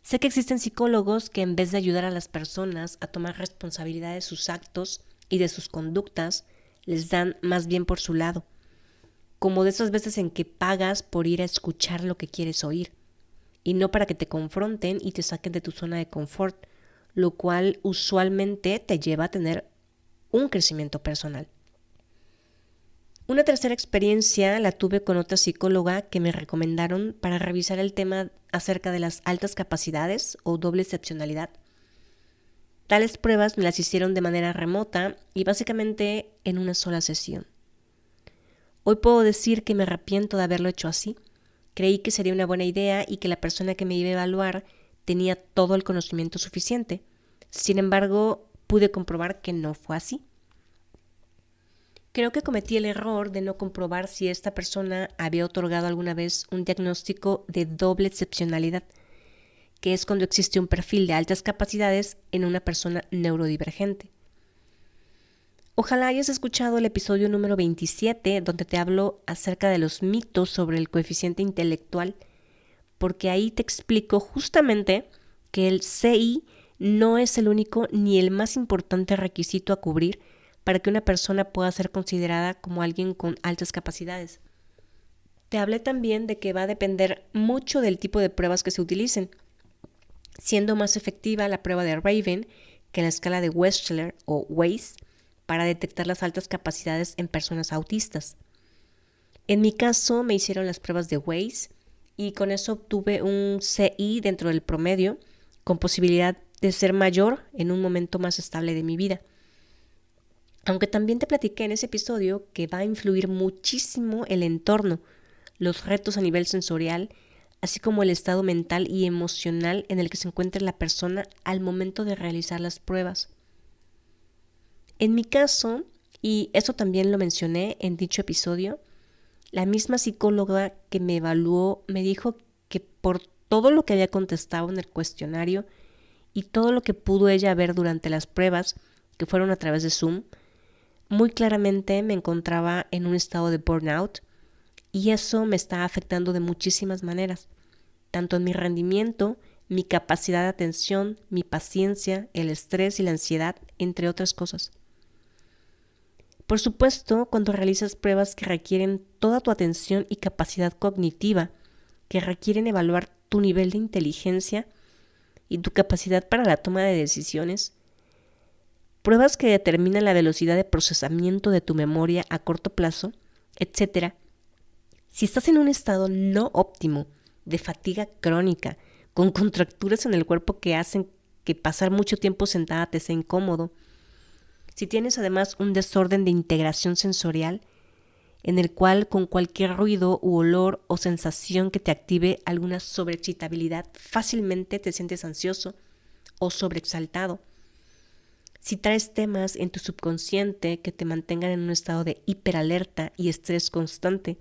Sé que existen psicólogos que en vez de ayudar a las personas a tomar responsabilidad de sus actos y de sus conductas, les dan más bien por su lado, como de esas veces en que pagas por ir a escuchar lo que quieres oír, y no para que te confronten y te saquen de tu zona de confort, lo cual usualmente te lleva a tener un crecimiento personal. Una tercera experiencia la tuve con otra psicóloga que me recomendaron para revisar el tema acerca de las altas capacidades o doble excepcionalidad. Tales pruebas me las hicieron de manera remota y básicamente en una sola sesión. Hoy puedo decir que me arrepiento de haberlo hecho así. Creí que sería una buena idea y que la persona que me iba a evaluar tenía todo el conocimiento suficiente. Sin embargo, pude comprobar que no fue así. Creo que cometí el error de no comprobar si esta persona había otorgado alguna vez un diagnóstico de doble excepcionalidad, que es cuando existe un perfil de altas capacidades en una persona neurodivergente. Ojalá hayas escuchado el episodio número 27, donde te hablo acerca de los mitos sobre el coeficiente intelectual, porque ahí te explico justamente que el CI no es el único ni el más importante requisito a cubrir para que una persona pueda ser considerada como alguien con altas capacidades. Te hablé también de que va a depender mucho del tipo de pruebas que se utilicen, siendo más efectiva la prueba de Raven que la escala de Wechsler o WAIS para detectar las altas capacidades en personas autistas. En mi caso me hicieron las pruebas de WAIS y con eso obtuve un CI dentro del promedio, con posibilidad de ser mayor en un momento más estable de mi vida. Aunque también te platiqué en ese episodio que va a influir muchísimo el entorno, los retos a nivel sensorial, así como el estado mental y emocional en el que se encuentra la persona al momento de realizar las pruebas. En mi caso, y eso también lo mencioné en dicho episodio, la misma psicóloga que me evaluó me dijo que por todo lo que había contestado en el cuestionario y todo lo que pudo ella ver durante las pruebas, que fueron a través de Zoom, muy claramente me encontraba en un estado de burnout y eso me está afectando de muchísimas maneras, tanto en mi rendimiento, mi capacidad de atención, mi paciencia, el estrés y la ansiedad, entre otras cosas. Por supuesto, cuando realizas pruebas que requieren toda tu atención y capacidad cognitiva, que requieren evaluar tu nivel de inteligencia y tu capacidad para la toma de decisiones, pruebas que determinan la velocidad de procesamiento de tu memoria a corto plazo, etc. Si estás en un estado no óptimo, de fatiga crónica, con contracturas en el cuerpo que hacen que pasar mucho tiempo sentada te sea incómodo, si tienes además un desorden de integración sensorial, en el cual con cualquier ruido u olor o sensación que te active alguna sobreexcitabilidad fácilmente te sientes ansioso o sobreexaltado. Si traes temas en tu subconsciente que te mantengan en un estado de hiperalerta y estrés constante,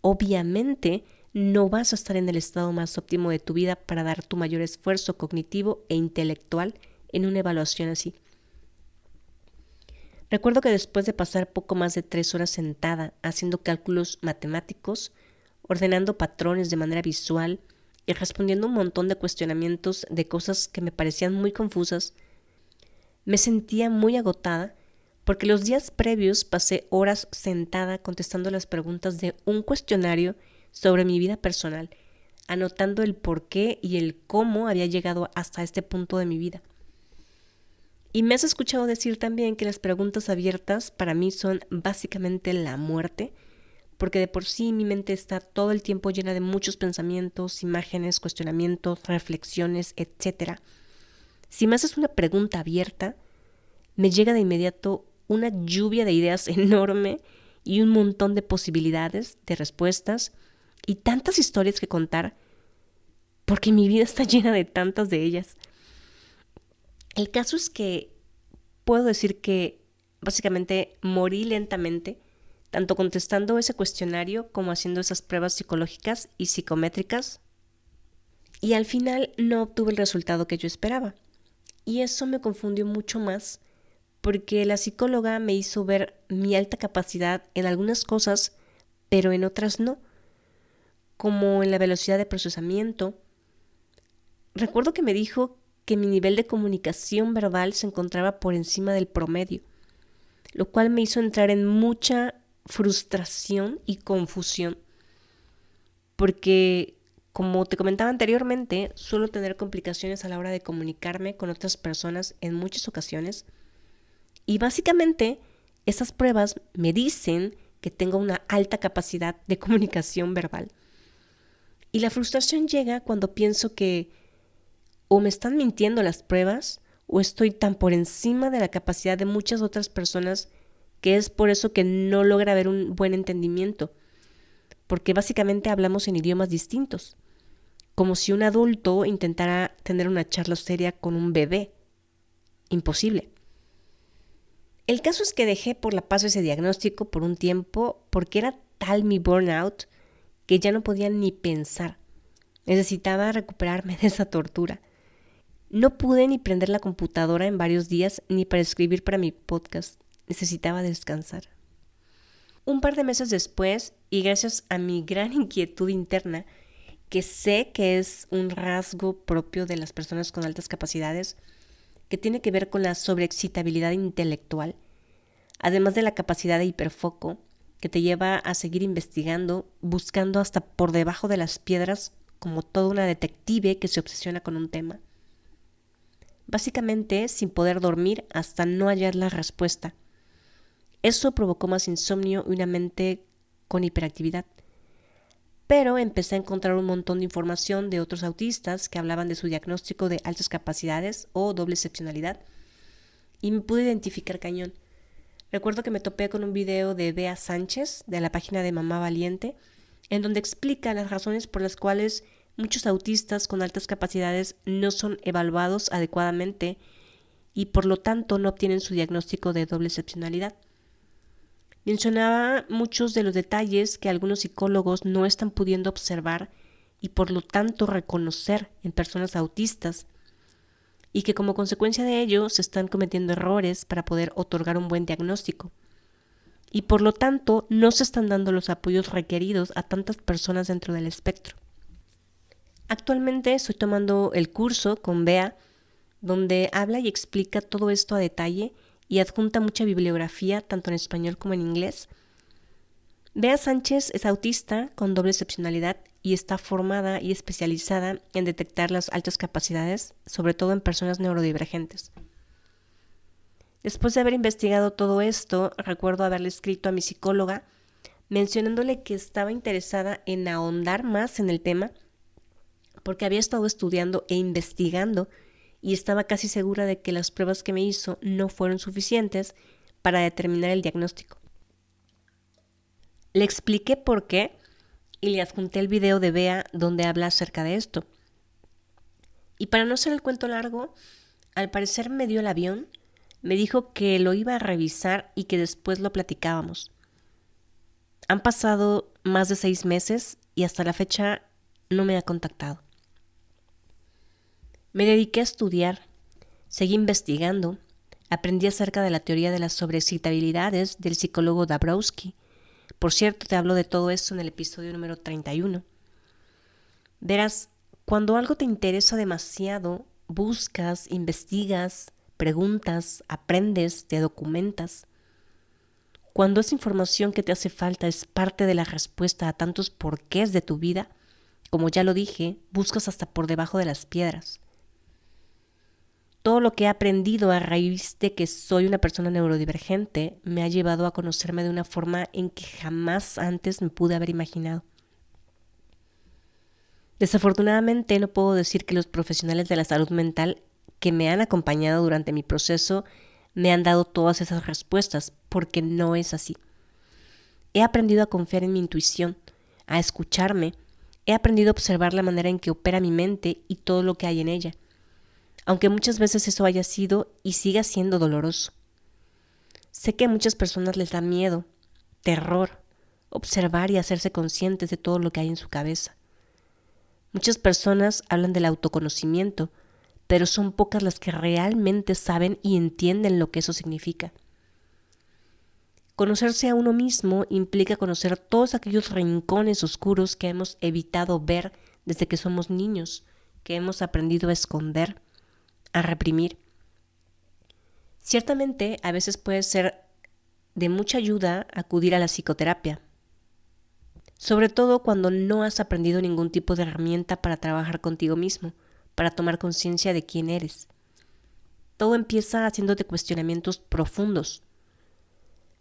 obviamente no vas a estar en el estado más óptimo de tu vida para dar tu mayor esfuerzo cognitivo e intelectual en una evaluación así. Recuerdo que después de pasar poco más de 3 horas sentada haciendo cálculos matemáticos, ordenando patrones de manera visual y respondiendo un montón de cuestionamientos de cosas que me parecían muy confusas, me sentía muy agotada porque los días previos pasé horas sentada contestando las preguntas de un cuestionario sobre mi vida personal, anotando el por qué y el cómo había llegado hasta este punto de mi vida. Y me has escuchado decir también que las preguntas abiertas para mí son básicamente la muerte, porque de por sí mi mente está todo el tiempo llena de muchos pensamientos, imágenes, cuestionamientos, reflexiones, etc. Si me haces una pregunta abierta, me llega de inmediato una lluvia de ideas enorme y un montón de posibilidades, de respuestas y tantas historias que contar, porque mi vida está llena de tantas de ellas. El caso es que puedo decir que básicamente morí lentamente, tanto contestando ese cuestionario como haciendo esas pruebas psicológicas y psicométricas, y al final no obtuve el resultado que yo esperaba. Y eso me confundió mucho más porque la psicóloga me hizo ver mi alta capacidad en algunas cosas, pero en otras no, como en la velocidad de procesamiento. Recuerdo que me dijo que mi nivel de comunicación verbal se encontraba por encima del promedio, lo cual me hizo entrar en mucha frustración y confusión, porque, como te comentaba anteriormente, suelo tener complicaciones a la hora de comunicarme con otras personas en muchas ocasiones, y básicamente esas pruebas me dicen que tengo una alta capacidad de comunicación verbal. Y la frustración llega cuando pienso que o me están mintiendo las pruebas o estoy tan por encima de la capacidad de muchas otras personas que es por eso que no logra haber un buen entendimiento, porque básicamente hablamos en idiomas distintos, como si un adulto intentara tener una charla seria con un bebé. Imposible. El caso es que dejé por la paz ese diagnóstico por un tiempo porque era tal mi burnout que ya no podía ni pensar. Necesitaba recuperarme de esa tortura. No pude ni prender la computadora en varios días ni para escribir para mi podcast. Necesitaba descansar. Un par de meses después, y gracias a mi gran inquietud interna, que sé que es un rasgo propio de las personas con altas capacidades, que tiene que ver con la sobreexcitabilidad intelectual, además de la capacidad de hiperfoco, que te lleva a seguir investigando, buscando hasta por debajo de las piedras como toda una detective que se obsesiona con un tema. Básicamente sin poder dormir hasta no hallar la respuesta. Eso provocó más insomnio y una mente con hiperactividad. Pero empecé a encontrar un montón de información de otros autistas que hablaban de su diagnóstico de altas capacidades o doble excepcionalidad y me pude identificar cañón. Recuerdo que me topé con un video de Bea Sánchez de la página de Mamá Valiente, en donde explica las razones por las cuales muchos autistas con altas capacidades no son evaluados adecuadamente y por lo tanto no obtienen su diagnóstico de doble excepcionalidad. Mencionaba muchos de los detalles que algunos psicólogos no están pudiendo observar y por lo tanto reconocer en personas autistas y que como consecuencia de ello se están cometiendo errores para poder otorgar un buen diagnóstico. Y por lo tanto no se están dando los apoyos requeridos a tantas personas dentro del espectro. Actualmente estoy tomando el curso con Bea, donde habla y explica todo esto a detalle y adjunta mucha bibliografía tanto en español como en inglés. Bea Sánchez es autista con doble excepcionalidad y está formada y especializada en detectar las altas capacidades, sobre todo en personas neurodivergentes. Después de haber investigado todo esto, recuerdo haberle escrito a mi psicóloga mencionándole que estaba interesada en ahondar más en el tema porque había estado estudiando e investigando y estaba casi segura de que las pruebas que me hizo no fueron suficientes para determinar el diagnóstico. Le expliqué por qué y le adjunté el video de Bea donde habla acerca de esto. Y para no hacer el cuento largo, al parecer me dio el avión, me dijo que lo iba a revisar y que después lo platicábamos. Han pasado más de 6 meses y hasta la fecha no me ha contactado. Me dediqué a estudiar, seguí investigando, aprendí acerca de la teoría de las sobreexcitabilidades del psicólogo Dabrowski. Por cierto, te hablo de todo esto en el episodio número 31. Verás, cuando algo te interesa demasiado, buscas, investigas, preguntas, aprendes, te documentas. Cuando esa información que te hace falta es parte de la respuesta a tantos porqués de tu vida, como ya lo dije, buscas hasta por debajo de las piedras. Todo lo que he aprendido a raíz de que soy una persona neurodivergente me ha llevado a conocerme de una forma en que jamás antes me pude haber imaginado. Desafortunadamente no puedo decir que los profesionales de la salud mental que me han acompañado durante mi proceso me han dado todas esas respuestas, porque no es así. He aprendido a confiar en mi intuición, a escucharme, he aprendido a observar la manera en que opera mi mente y todo lo que hay en ella, aunque muchas veces eso haya sido y siga siendo doloroso. Sé que a muchas personas les da miedo, terror, observar y hacerse conscientes de todo lo que hay en su cabeza. Muchas personas hablan del autoconocimiento, pero son pocas las que realmente saben y entienden lo que eso significa. Conocerse a uno mismo implica conocer todos aquellos rincones oscuros que hemos evitado ver desde que somos niños, que hemos aprendido a esconder, a reprimir. Ciertamente, a veces puede ser de mucha ayuda acudir a la psicoterapia, sobre todo cuando no has aprendido ningún tipo de herramienta para trabajar contigo mismo, para tomar conciencia de quién eres. Todo empieza haciéndote cuestionamientos profundos.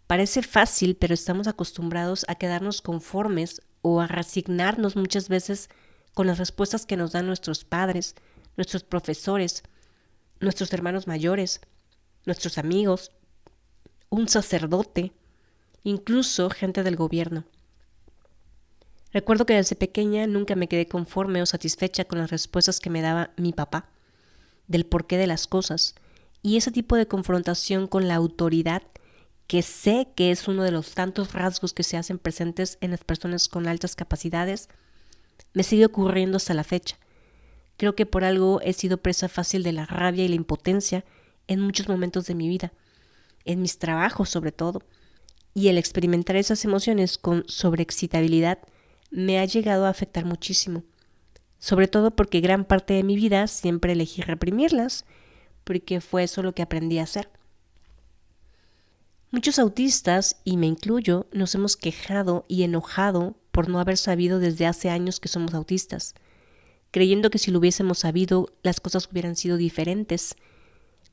Parece fácil, pero estamos acostumbrados a quedarnos conformes o a resignarnos muchas veces con las respuestas que nos dan nuestros padres, nuestros profesores, nuestros hermanos mayores, nuestros amigos, un sacerdote, incluso gente del gobierno. Recuerdo que desde pequeña nunca me quedé conforme o satisfecha con las respuestas que me daba mi papá, del porqué de las cosas, y ese tipo de confrontación con la autoridad, que sé que es uno de los tantos rasgos que se hacen presentes en las personas con altas capacidades, me sigue ocurriendo hasta la fecha. Creo que por algo he sido presa fácil de la rabia y la impotencia en muchos momentos de mi vida, en mis trabajos sobre todo, y el experimentar esas emociones con sobreexcitabilidad me ha llegado a afectar muchísimo, sobre todo porque gran parte de mi vida siempre elegí reprimirlas, porque fue eso lo que aprendí a hacer. Muchos autistas, y me incluyo, nos hemos quejado y enojado por no haber sabido desde hace años que somos autistas, creyendo que si lo hubiésemos sabido las cosas hubieran sido diferentes.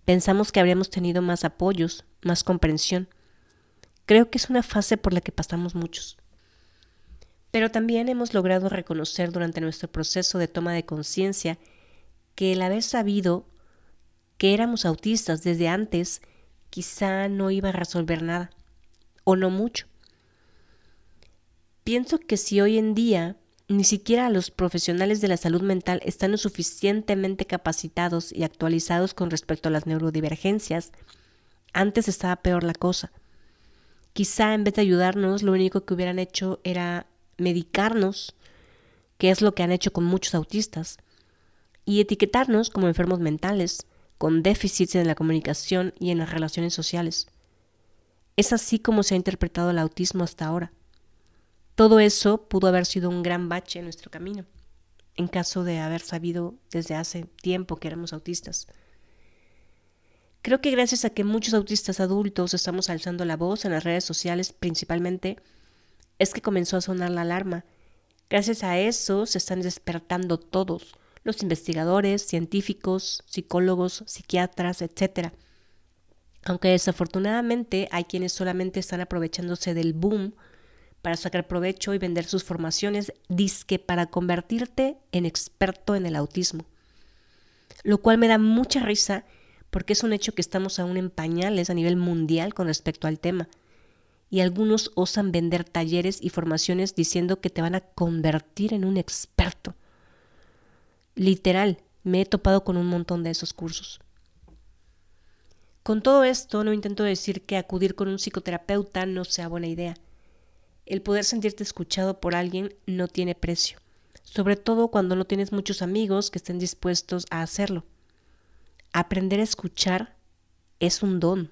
Pensamos que habríamos tenido más apoyos, más comprensión. Creo que es una fase por la que pasamos muchos. Pero también hemos logrado reconocer durante nuestro proceso de toma de conciencia que el haber sabido que éramos autistas desde antes quizá no iba a resolver nada, o no mucho. Pienso que si hoy en día ni siquiera los profesionales de la salud mental están lo suficientemente capacitados y actualizados con respecto a las neurodivergencias, antes estaba peor la cosa. Quizá en vez de ayudarnos, lo único que hubieran hecho era medicarnos, que es lo que han hecho con muchos autistas, y etiquetarnos como enfermos mentales, con déficits en la comunicación y en las relaciones sociales. Es así como se ha interpretado el autismo hasta ahora. Todo eso pudo haber sido un gran bache en nuestro camino, en caso de haber sabido desde hace tiempo que éramos autistas. Creo que gracias a que muchos autistas adultos estamos alzando la voz en las redes sociales principalmente, es que comenzó a sonar la alarma. Gracias a eso se están despertando todos, los investigadores, científicos, psicólogos, psiquiatras, etc. Aunque desafortunadamente hay quienes solamente están aprovechándose del boom para sacar provecho y vender sus formaciones dizque para convertirte en experto en el autismo. Lo cual me da mucha risa porque es un hecho que estamos aún en pañales a nivel mundial con respecto al tema. y algunos osan vender talleres y formaciones diciendo que te van a convertir en un experto. Literal, me he topado con un montón de esos cursos. Con todo esto, no intento decir que acudir con un psicoterapeuta no sea buena idea. El poder sentirte escuchado por alguien no tiene precio, sobre todo cuando no tienes muchos amigos que estén dispuestos a hacerlo. Aprender a escuchar es un don.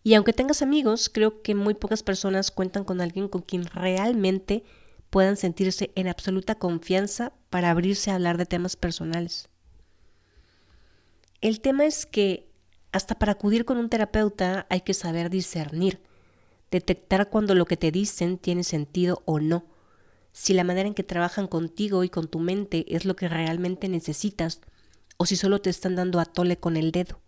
Y aunque tengas amigos, creo que muy pocas personas cuentan con alguien con quien realmente puedan sentirse en absoluta confianza para abrirse a hablar de temas personales. El tema es que hasta para acudir con un terapeuta hay que saber discernir, detectar cuando lo que te dicen tiene sentido o no, si la manera en que trabajan contigo y con tu mente es lo que realmente necesitas o si solo te están dando a tole con el dedo.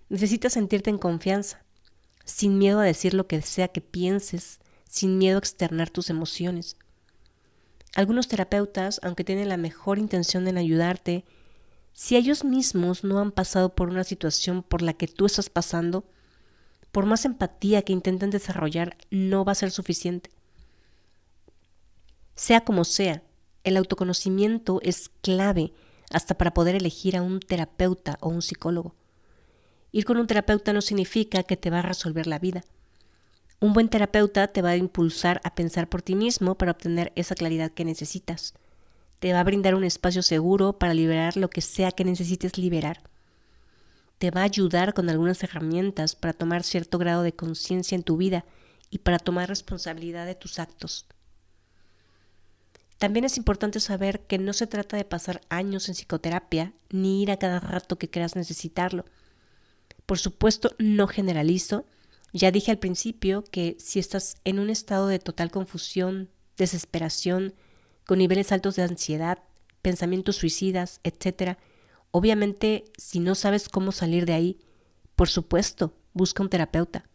Necesitas sentirte en confianza, sin miedo a decir lo que sea que pienses, sin miedo a externar tus emociones. Algunos terapeutas, aunque tienen la mejor intención en ayudarte, si ellos mismos no han pasado por una situación por la que tú estás pasando, por más empatía que intenten desarrollar, no va a ser suficiente. Sea como sea, el autoconocimiento es clave hasta para poder elegir a un terapeuta o un psicólogo. Ir con un terapeuta no significa que te va a resolver la vida. Un buen terapeuta te va a impulsar a pensar por ti mismo para obtener esa claridad que necesitas. Te va a brindar un espacio seguro para liberar lo que sea que necesites liberar. Te va a ayudar con algunas herramientas para tomar cierto grado de conciencia en tu vida y para tomar responsabilidad de tus actos. También es importante saber que no se trata de pasar años en psicoterapia ni ir a cada rato que creas necesitarlo. Por supuesto, no generalizo. Ya dije al principio que si estás en un estado de total confusión, desesperación, con niveles altos de ansiedad, pensamientos suicidas, etc., obviamente, si no sabes cómo salir de ahí, por supuesto, busca un terapeuta.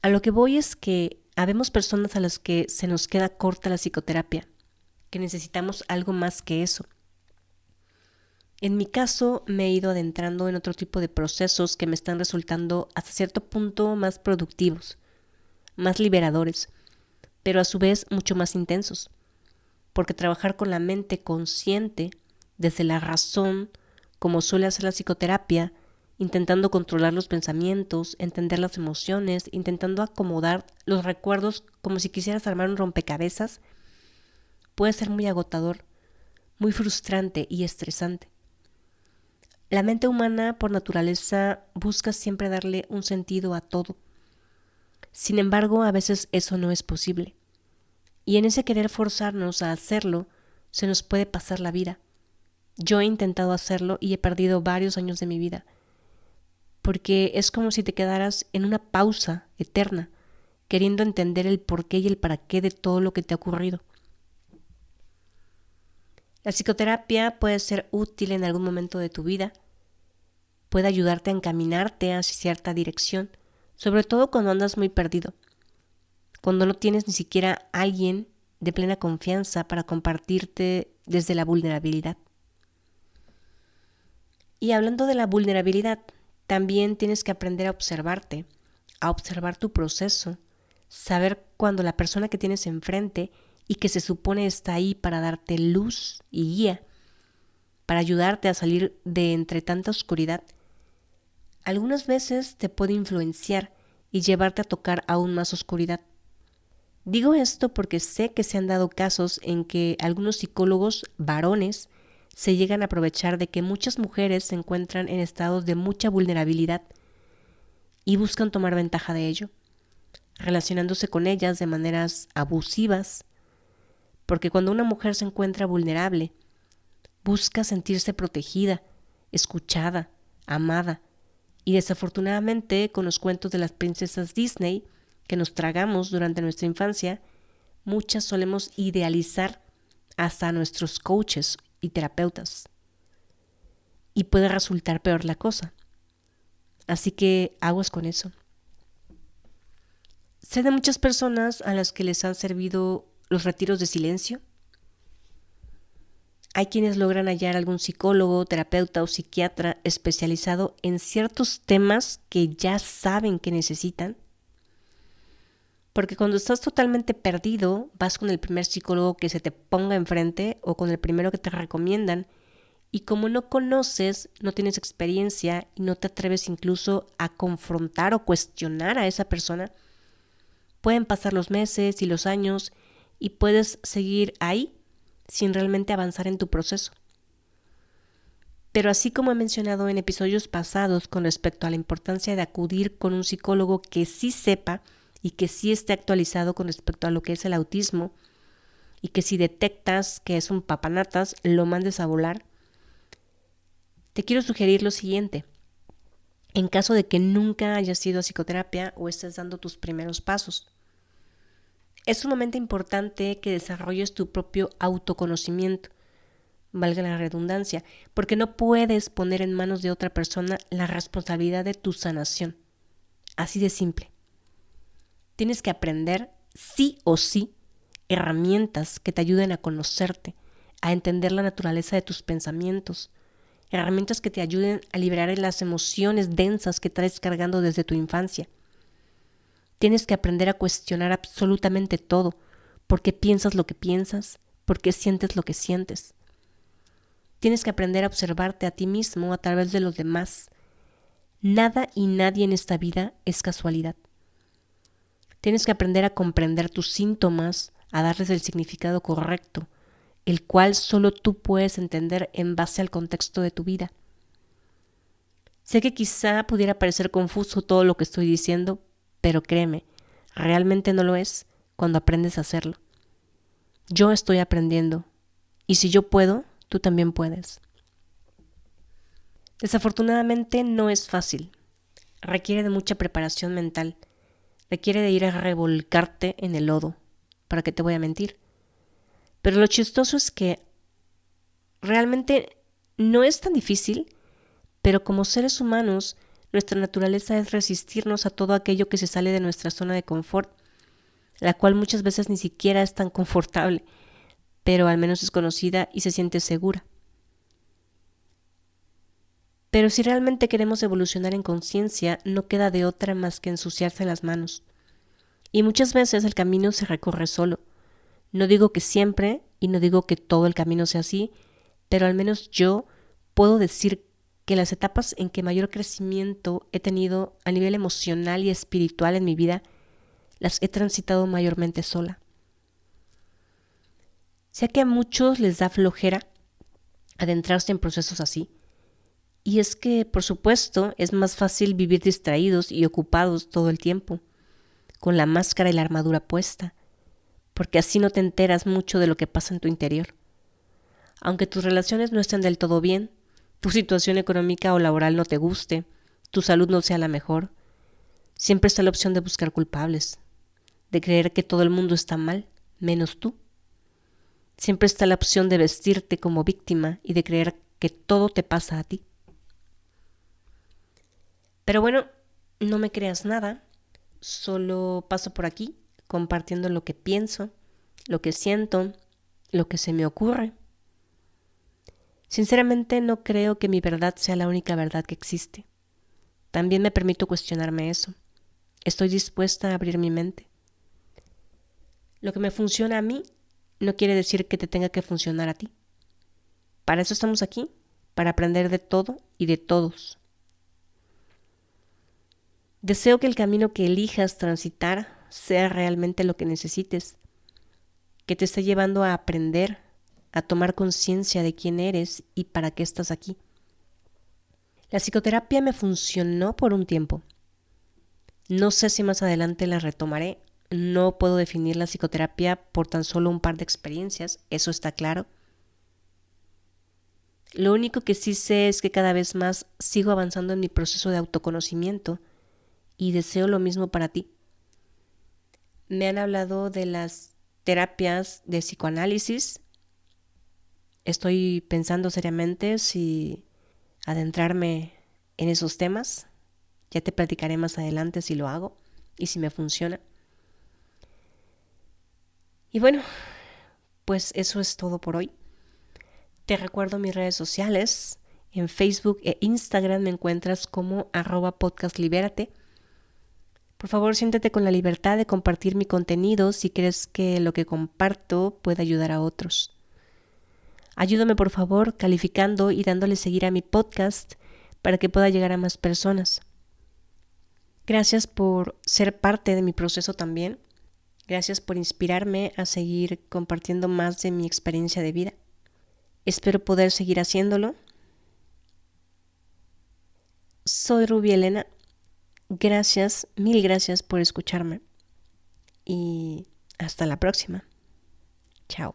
A lo que voy es que habemos personas a las que se nos queda corta la psicoterapia, que necesitamos algo más que eso. En mi caso, me he ido adentrando en otro tipo de procesos que me están resultando hasta cierto punto más productivos, más liberadores, pero a su vez mucho más intensos, porque trabajar con la mente consciente, desde la razón, como suele hacer la psicoterapia, intentando controlar los pensamientos, entender las emociones, intentando acomodar los recuerdos como si quisieras armar un rompecabezas, puede ser muy agotador, muy frustrante y estresante. La mente humana, por naturaleza, busca siempre darle un sentido a todo. Sin embargo, a veces eso no es posible. Y en ese querer forzarnos a hacerlo, se nos puede pasar la vida. Yo he intentado hacerlo y he perdido varios años de mi vida, porque es como si te quedaras en una pausa eterna, queriendo entender el porqué y el para qué de todo lo que te ha ocurrido. La psicoterapia puede ser útil en algún momento de tu vida, puede ayudarte a encaminarte hacia cierta dirección, sobre todo cuando andas muy perdido, cuando no tienes ni siquiera alguien de plena confianza para compartirte desde la vulnerabilidad. Y hablando de la vulnerabilidad, también tienes que aprender a observarte, a observar tu proceso, saber cuando la persona que tienes enfrente y que se supone está ahí para darte luz y guía, para ayudarte a salir de entre tanta oscuridad, algunas veces te puede influenciar y llevarte a tocar aún más oscuridad. Digo esto porque sé que se han dado casos en que algunos psicólogos varones se llegan a aprovechar de que muchas mujeres se encuentran en estados de mucha vulnerabilidad y buscan tomar ventaja de ello, relacionándose con ellas de maneras abusivas, porque cuando una mujer se encuentra vulnerable, busca sentirse protegida, escuchada, amada, y desafortunadamente con los cuentos de las princesas Disney que nos tragamos durante nuestra infancia, muchas solemos idealizar hasta a nuestros coaches y terapeutas. Y puede resultar peor la cosa. Así que aguas con eso. Sé de muchas personas a las que les han servido los retiros de silencio. Hay quienes logran hallar algún psicólogo, terapeuta o psiquiatra especializado en ciertos temas que ya saben que necesitan. Porque cuando estás totalmente perdido, vas con el primer psicólogo que se te ponga enfrente o con el primero que te recomiendan. Y como no conoces, no tienes experiencia y no te atreves incluso a confrontar o cuestionar a esa persona, pueden pasar los meses y los años y puedes seguir ahí sin realmente avanzar en tu proceso. Pero así como he mencionado en episodios pasados con respecto a la importancia de acudir con un psicólogo que sí sepa y que sí esté actualizado con respecto a lo que es el autismo y que si detectas que es un papanatas, lo mandes a volar, te quiero sugerir lo siguiente. En caso de que nunca hayas ido a psicoterapia o estés dando tus primeros pasos, es sumamente importante que desarrolles tu propio autoconocimiento, valga la redundancia, porque no puedes poner en manos de otra persona la responsabilidad de tu sanación. Así de simple. Tienes que aprender, sí o sí, herramientas que te ayuden a conocerte, a entender la naturaleza de tus pensamientos, herramientas que te ayuden a liberar las emociones densas que traes cargando desde tu infancia. Tienes que aprender a cuestionar absolutamente todo, por qué piensas lo que piensas, por qué sientes lo que sientes. Tienes que aprender a observarte a ti mismo a través de los demás. Nada y nadie en esta vida es casualidad. Tienes que aprender a comprender tus síntomas, a darles el significado correcto, el cual solo tú puedes entender en base al contexto de tu vida. Sé que quizá pudiera parecer confuso todo lo que estoy diciendo, pero créeme, realmente no lo es cuando aprendes a hacerlo. Yo estoy aprendiendo, y si yo puedo, tú también puedes. Desafortunadamente no es fácil. Requiere de mucha preparación mental. Requiere de ir a revolcarte en el lodo. ¿Para qué te voy a mentir? Pero lo chistoso es que realmente no es tan difícil, pero como seres humanos, nuestra naturaleza es resistirnos a todo aquello que se sale de nuestra zona de confort, la cual muchas veces ni siquiera es tan confortable, pero al menos es conocida y se siente segura. Pero si realmente queremos evolucionar en conciencia, no queda de otra más que ensuciarse las manos. Y muchas veces el camino se recorre solo. No digo que siempre, y no digo que todo el camino sea así, pero al menos yo puedo decir que las etapas en que mayor crecimiento he tenido a nivel emocional y espiritual en mi vida, las he transitado mayormente sola. Sé que a muchos les da flojera adentrarse en procesos así, y es que, por supuesto, es más fácil vivir distraídos y ocupados todo el tiempo, con la máscara y la armadura puesta, porque así no te enteras mucho de lo que pasa en tu interior. Aunque tus relaciones no estén del todo bien, tu situación económica o laboral no te guste, tu salud no sea la mejor, siempre está la opción de buscar culpables, de creer que todo el mundo está mal, menos tú. Siempre está la opción de vestirte como víctima y de creer que todo te pasa a ti. Pero bueno, no me creas nada, solo paso por aquí compartiendo lo que pienso, lo que siento, lo que se me ocurre. Sinceramente no creo que mi verdad sea la única verdad que existe. También me permito cuestionarme eso. Estoy dispuesta a abrir mi mente. Lo que me funciona a mí no quiere decir que te tenga que funcionar a ti. Para eso estamos aquí, para aprender de todo y de todos. Deseo que el camino que elijas transitar sea realmente lo que necesites, que te esté llevando a aprender, a tomar conciencia de quién eres y para qué estás aquí. La psicoterapia me funcionó por un tiempo. No sé si más adelante la retomaré. No puedo definir la psicoterapia por tan solo un par de experiencias, eso está claro. Lo único que sí sé es que cada vez más sigo avanzando en mi proceso de autoconocimiento y deseo lo mismo para ti. Me han hablado de las terapias de psicoanálisis. Estoy pensando seriamente si adentrarme en esos temas. Ya te platicaré más adelante si lo hago y si me funciona. Y bueno, pues eso es todo por hoy. Te recuerdo mis redes sociales. En Facebook e Instagram me encuentras como @podcastlibérate. Por favor, siéntete con la libertad de compartir mi contenido si crees que lo que comparto puede ayudar a otros. Ayúdame por favor calificando y dándole seguir a mi podcast para que pueda llegar a más personas. Gracias por ser parte de mi proceso también. Gracias por inspirarme a seguir compartiendo más de mi experiencia de vida. Espero poder seguir haciéndolo. Soy Ruby Elena. Gracias, mil gracias por escucharme. Y hasta la próxima. Chao.